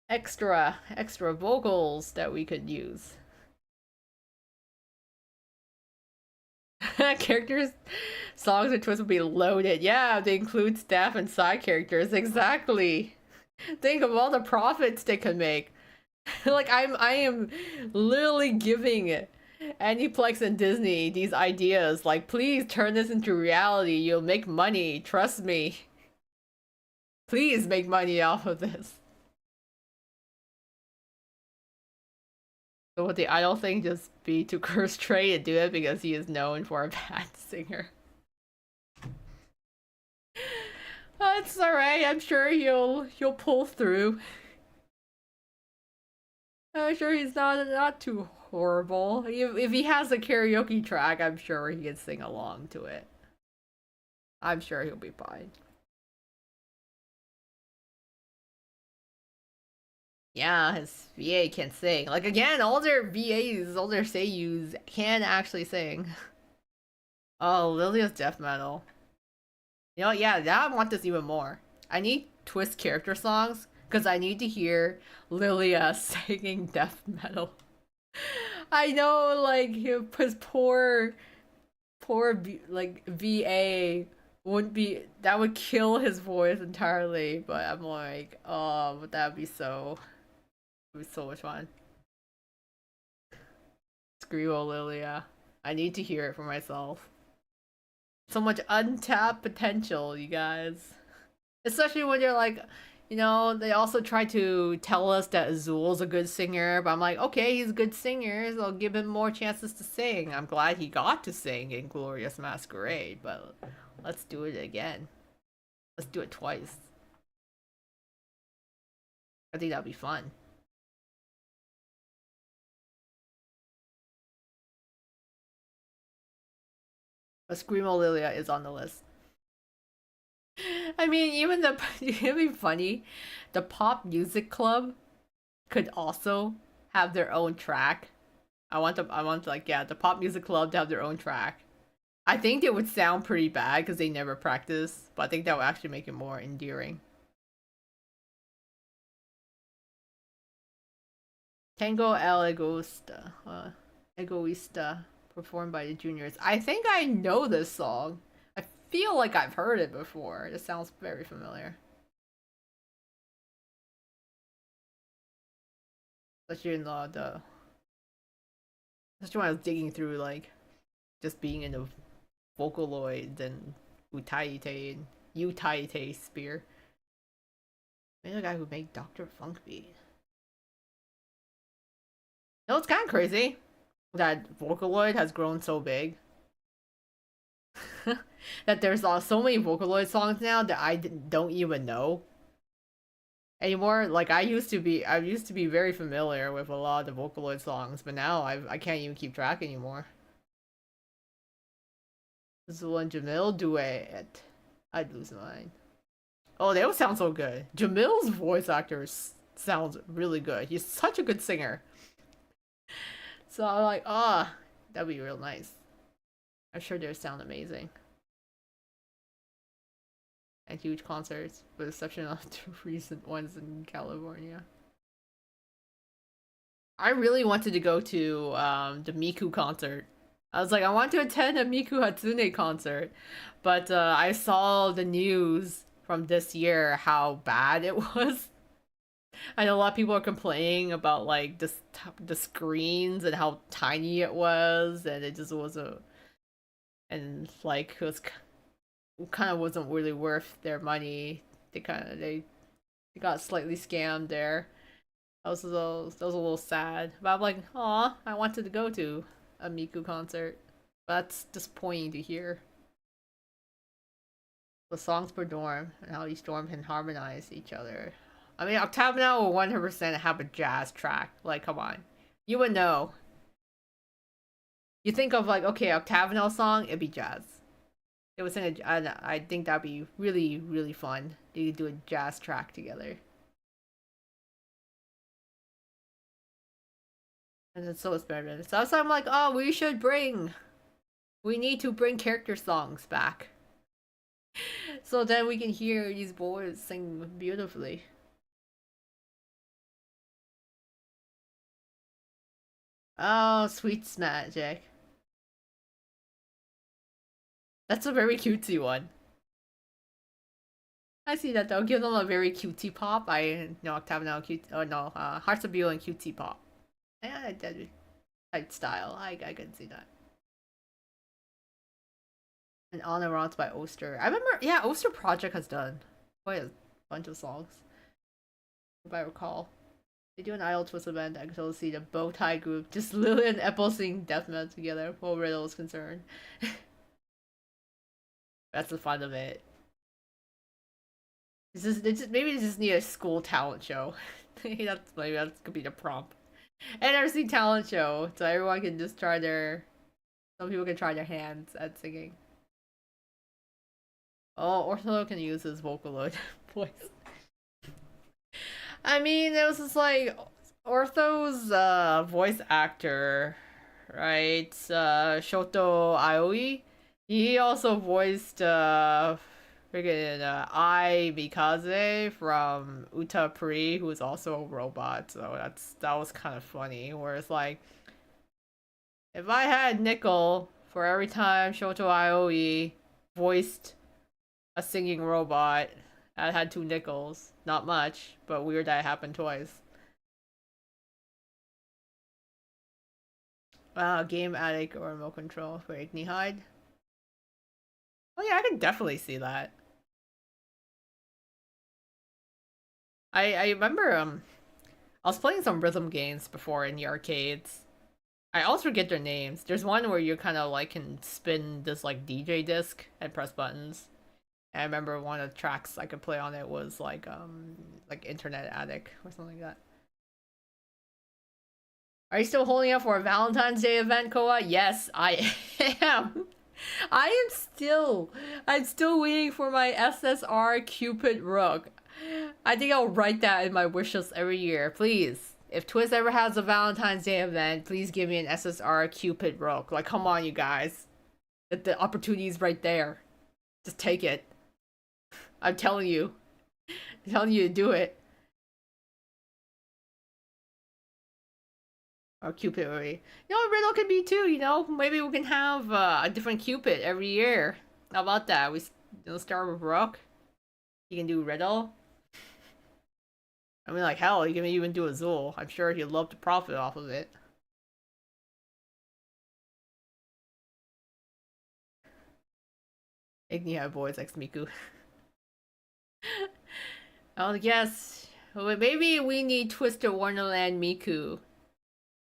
extra vocals that we could use. Characters, songs, and twists would be loaded. Yeah, they include staff and side characters. Exactly. Think of all the profits they could make. Like I am literally giving Aniplex and Disney these ideas. Like, please turn this into reality. You'll make money. Trust me. Please make money off of this. So would the idol thing just be to curse Trey and do it because he is known for a bad singer? It's alright, I'm sure he'll pull through. I'm sure he's not too horrible. If he has a karaoke track, I'm sure he can sing along to it. I'm sure he'll be fine. Yeah, his VA can sing. Like again, all their VAs, all their seiyus can actually sing. Oh, Lilia's death metal. You know, yeah, now I want this even more. I need Twist character songs because I need to hear Lilia singing death metal. I know, like his poor like VA wouldn't be that would kill his voice entirely. But I'm like, oh, but that'd be it'd be so much fun. Screamo Lilia. I need to hear it for myself. So much untapped potential, you guys. Especially when you're like, they also try to tell us that Azul's a good singer, but I'm like, okay, he's a good singer, so I'll give him more chances to sing. I'm glad he got to sing in Glorious Masquerade, but let's do it again. Let's do it twice. I think that'd be fun. But Screamo Lilia is on the list. I mean, even it'd be funny. The Pop Music Club could also have their own track. I want like yeah, the Pop Music Club to have their own track. I think it would sound pretty bad because they never practice, but I think that would actually make it more endearing. Tango el Egoista, Egoista, performed by the juniors. I think I know this song. I feel like I've heard it before. It sounds very familiar. Especially in especially when I was digging through like just being in the Vocaloid and Utaite and Utaite Spear. Maybe the guy who made Dr. Funkbeat. No, it's kind of crazy that Vocaloid has grown so big. That there's so many Vocaloid songs now that I don't even know anymore. Like I used to be very familiar with a lot of the Vocaloid songs, but now I can't even keep track anymore. Zul and Jamil duet. I'd lose mine. Oh, they all sound so good. Jamil's voice actor sounds really good. He's such a good singer. So I'm like, ah, oh, that'd be real nice. I'm sure they sound amazing. And huge concerts, with the exception of the recent ones in California. I really wanted to go to the Miku concert. I was like, I want to attend a Miku Hatsune concert, but I saw the news from this year how bad it was. I know a lot of people are complaining about like the screens and how tiny it was, and it just wasn't, and like it was kind of wasn't really worth their money. They got slightly scammed there. That was a little sad. But I'm like, aw, I wanted to go to a Miku concert. But that's disappointing to hear. The songs per dorm and how each dorm can harmonize each other. I mean, Octavia will 100% have a jazz track. Like, come on. You would know. You think of like, okay, Octagonal song, it'd be jazz. It was in a, I think that'd be really, really fun. They could do a jazz track together. And it's so expensive. So I'm like, oh, we need to bring character songs back. So then we can hear these boys sing beautifully. Oh, sweet magic. That's a very cutesy one. I see that though. Give them a very cutesy pop. I know Octave now cute. Oh no, Hearts of Beale and cutesy pop. Yeah, that type style. I can see that. And On and Around by Oster. I remember, yeah, Oster Project has done quite a bunch of songs, if I recall. They do an Idol Twist event. I can totally see the bow tie group, just Lily and Apple sing death metal together, while Riddle is concerned. That's the fun of it. Maybe they just need a school talent show. Maybe that could be the prompt. NRC talent show, so everyone can just try their. Some people can try their hands at singing. Oh, Ortho can use his Vocaloid voice. I mean, it was just like Ortho's voice actor, right? Shoto Aoi. He also voiced freaking Ai Mikaze from Uta Pri, who is also a robot. So that was kind of funny. Where it's like, if I had nickel for every time Shoto Aoi voiced a singing robot, I had 2 nickels. Not much, but weird that it happened twice. Game addict or remote control for Ignihide. Oh yeah, I can definitely see that. I remember I was playing some rhythm games before in the arcades. I always forget their names. There's one where you kind of like can spin this like DJ disc and press buttons. And I remember one of the tracks I could play on it was like Internet Addict or something like that. Are you still holding up for a Valentine's Day event, Koa? Yes, I am. I'm still waiting for my SSR Cupid Rook. I think I'll write that in my wish list every year. Please, if Twist ever has a Valentine's Day event, please give me an SSR Cupid Rook. Like, come on, you guys. The opportunity is right there. Just take it. I'm telling you. I'm telling you to do it. Or Cupid, maybe. You know, Riddle can be too, you know? Maybe we can have a different Cupid every year. How about that? Start with Rook. You can do Riddle. I mean, like, hell, you can even do Azul. I'm sure he'd love to profit off of it. Ignia Boys X Miku. Oh, yes. Maybe we need Twisted Wonderland Miku.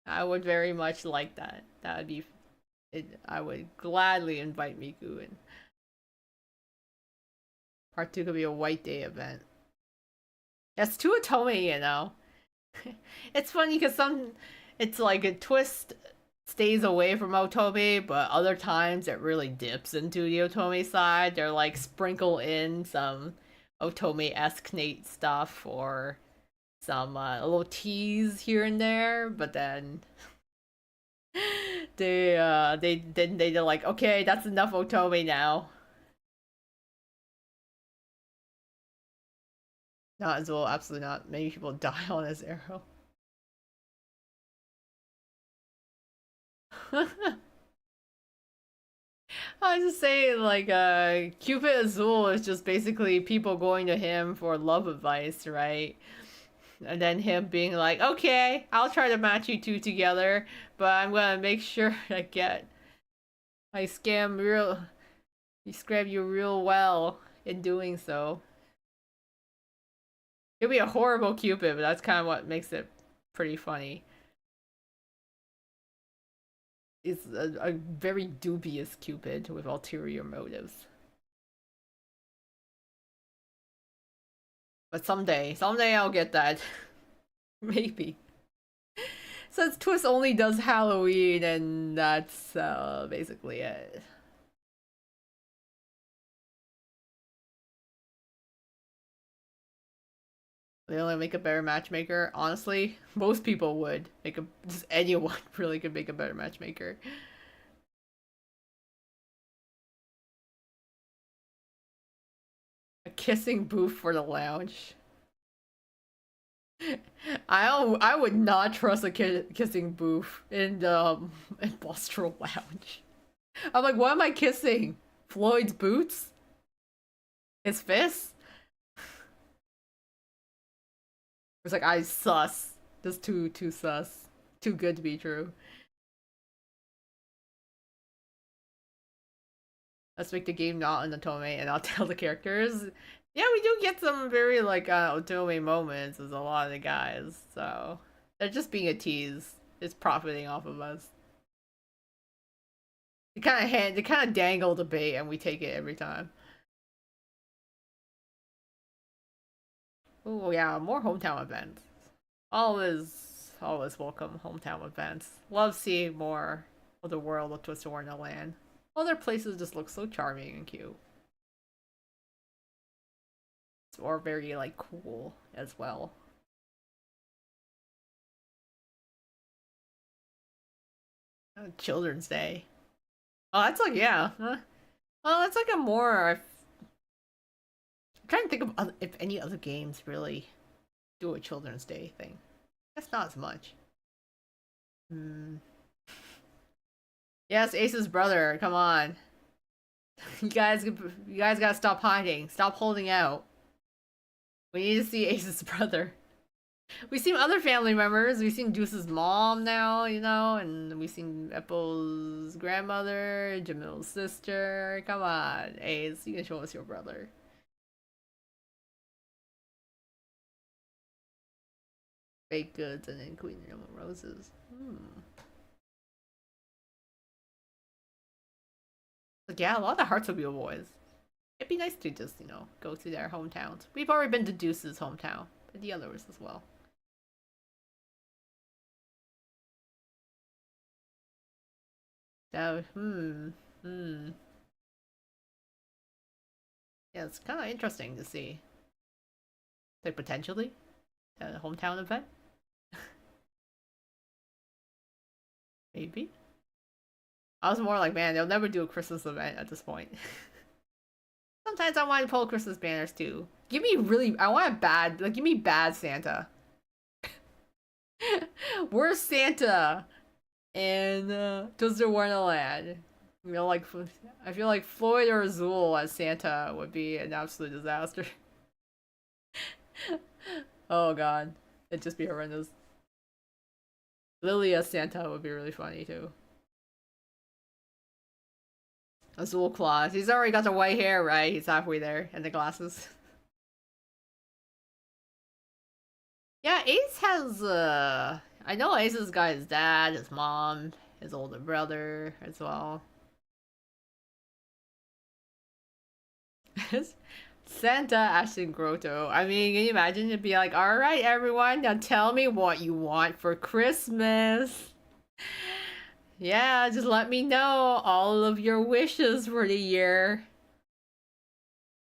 I would very much like that. That would be. I would gladly invite Miku in. Part 2 could be a White Day event. That's too Otome, you know. It's funny because it's like a Twist stays away from Otome, but other times it really dips into the Otome side. They're like sprinkle in some Otome-esque Nate stuff or some little tease here and there, but then they're like, okay, that's enough Otome now. Not as well, absolutely not. Many people die on his arrow. I was just saying, like, Cupid Azul is just basically people going to him for love advice, right? And then him being like, okay, I'll try to match you two together, but I'm gonna make sure I scam you real well in doing so. It'll be a horrible Cupid, but that's kind of what makes it pretty funny. It's a very dubious Cupid with ulterior motives. But someday I'll get that. Maybe. Since Twist only does Halloween, and that's basically it. They only make a better matchmaker. Honestly, most people would make a. Just anyone really could make a better matchmaker. A kissing booth for the lounge. I would not trust a kissing booth in Bostro Lounge. I'm like, what am I kissing? Floyd's boots? His fists? It's like I sus. Just too sus. Too good to be true. Let's make the game not an otome and I'll tell the characters. Yeah, we do get some very like otome moments as a lot of the guys, so they're just being a tease. It's profiting off of us. They kind of dangle the bait and we take it every time. Oh yeah, more hometown events. Always welcome hometown events. Love seeing more of the world of Twist Wonderland. Other places just look so charming and cute. Or very like cool as well. Children's Day. Oh, that's like yeah. Well, that's like a more. I'm trying to think of if any other games really do a Children's Day thing. That's not as much. Hmm. Yes, Ace's brother. Come on, you guys gotta stop hiding. Stop holding out. We need to see Ace's brother. We've seen other family members. We've seen Deuce's mom now, you know, and we've seen Apple's grandmother, Jamil's sister. Come on, Ace, you can show us your brother. Baked goods and then Queen of Roses. Like, yeah, a lot of the Heartsobio boys. It'd be nice to just, you know, go to their hometowns. We've already been to Deuce's hometown, but the others as well. So, Yeah, it's kind of interesting to see. Like, potentially, a hometown event? Maybe? I was more like, man, they'll never do a Christmas event at this point. Sometimes I want to pull Christmas banners too. Give me really, I want a bad, like, give me bad Santa. Where's Santa in Twister Wonderland? I feel like Floyd or Azul as Santa would be an absolute disaster. Oh god, it'd just be horrendous. Lily as Santa would be really funny too. Azul Claus. He's already got the white hair, right? He's halfway there, and the glasses. Yeah, Ace has I know Ace's got his dad, his mom, his older brother as well. Santa Ashton Grotto. I mean, can you imagine it'd be like, alright everyone, now tell me what you want for Christmas. Yeah, just let me know all of your wishes for the year.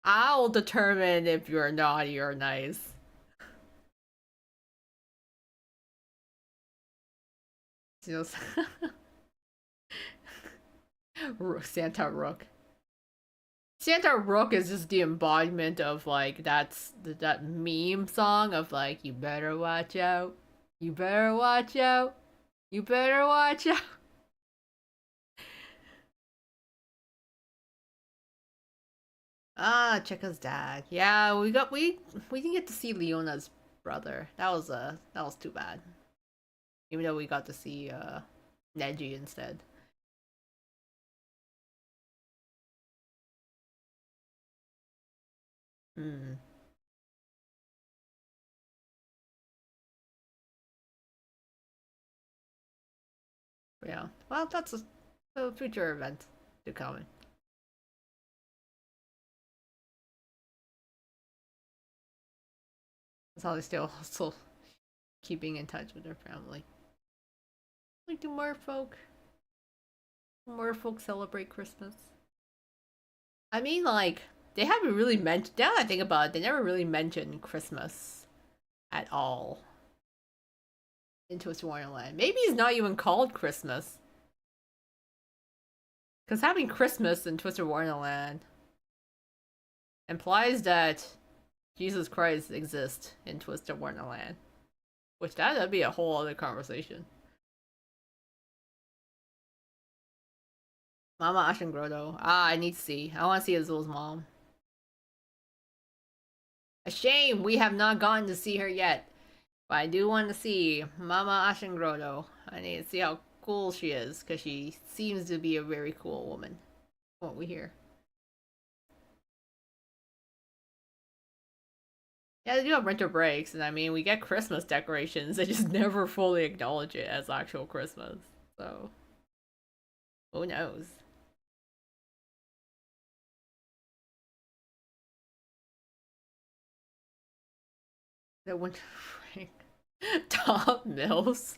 I'll determine if you're naughty or nice. Just Santa Rook. Santa Rook is just the embodiment of like that meme song of like you better watch out, you better watch out, you better watch out. Ah, Chica's dad. Yeah, we didn't get to see Leona's brother. That was too bad. Even though we got to see Neji instead. Hmm. Yeah. Well, that's a future event to come. That's how they still keeping in touch with their family. Like, do more folk celebrate Christmas? I mean, like, they haven't really mentioned. Now that I think about it, they never really mentioned Christmas at all in Twist Wonderland. Maybe it's not even called Christmas. Because having Christmas in Twisted Wonderland implies that Jesus Christ exists in Twisted Wonderland. Which that'd be a whole other conversation. Mama Ashengrodo. Ah, I need to see. I want to see Azul's mom. A shame we have not gotten to see her yet. But I do want to see Mama Ashengrodo. I need to see how cool she is, because she seems to be a very cool woman. What we hear. Yeah, they do have winter breaks, and I mean, we get Christmas decorations. They just never fully acknowledge it as actual Christmas. So, who knows? The winter break. Top mills.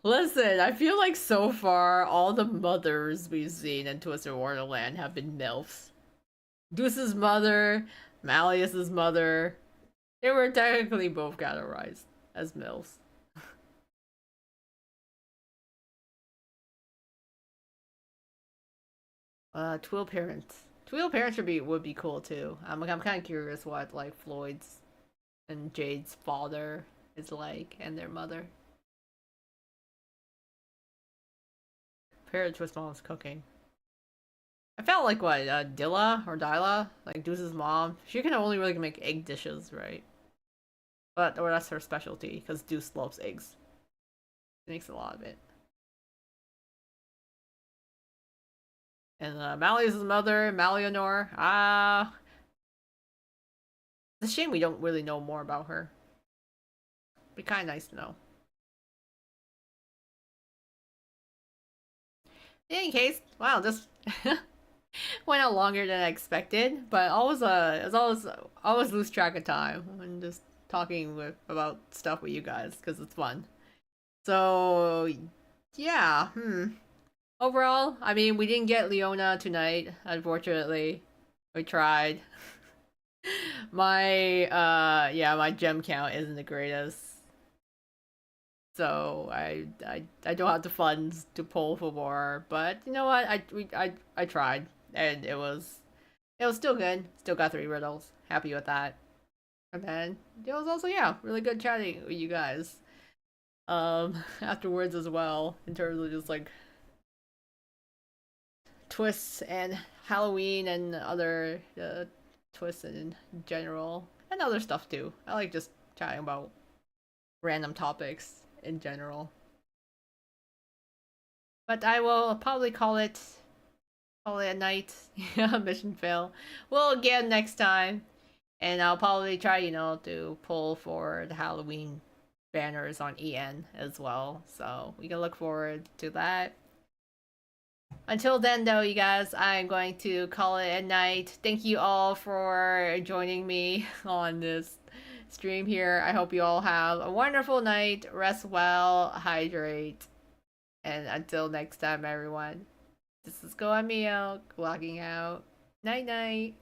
Listen, I feel like so far all the mothers we've seen in Twisted Wonderland have been MILFs. Deuce's mother, Malleus's mother, they were technically both categorized as MILFs. Twill parents. Twill parents would be cool too. I'm kind of curious what like Floyd's and Jade's father is like and their mother. Parent Twist mom's cooking. I felt like what Dilla or Dyla, like Deuce's mom. She can only really make egg dishes, right? Or that's her specialty because Deuce loves eggs. He makes a lot of it. And Malleus's mother, Malleonor. It's a shame we don't really know more about her. Be kind of nice to know. In any case, wow, this went out longer than I expected, but always lose track of time when just talking about stuff with you guys because it's fun. So yeah, Overall, I mean, we didn't get Leona tonight, unfortunately. We tried. My gem count isn't the greatest. So I don't have the funds to pull for more, but you know what? I tried and it was still good. Still got 3 riddles. Happy with that. And then it was also really good chatting with you guys. Afterwards as well, in terms of just like twists and Halloween and other twists in general and other stuff too. I like just chatting about random topics in general. But I will probably call it a night. Mission fail. We'll again next time. And I'll probably try, to pull for the Halloween banners on EN as well. So we can look forward to that. Until then, though, you guys, I'm going to call it a night. Thank you all for joining me on this stream here. I hope you all have a wonderful night. Rest well, hydrate. And until next time, everyone, this is Goemio, logging out. Night night.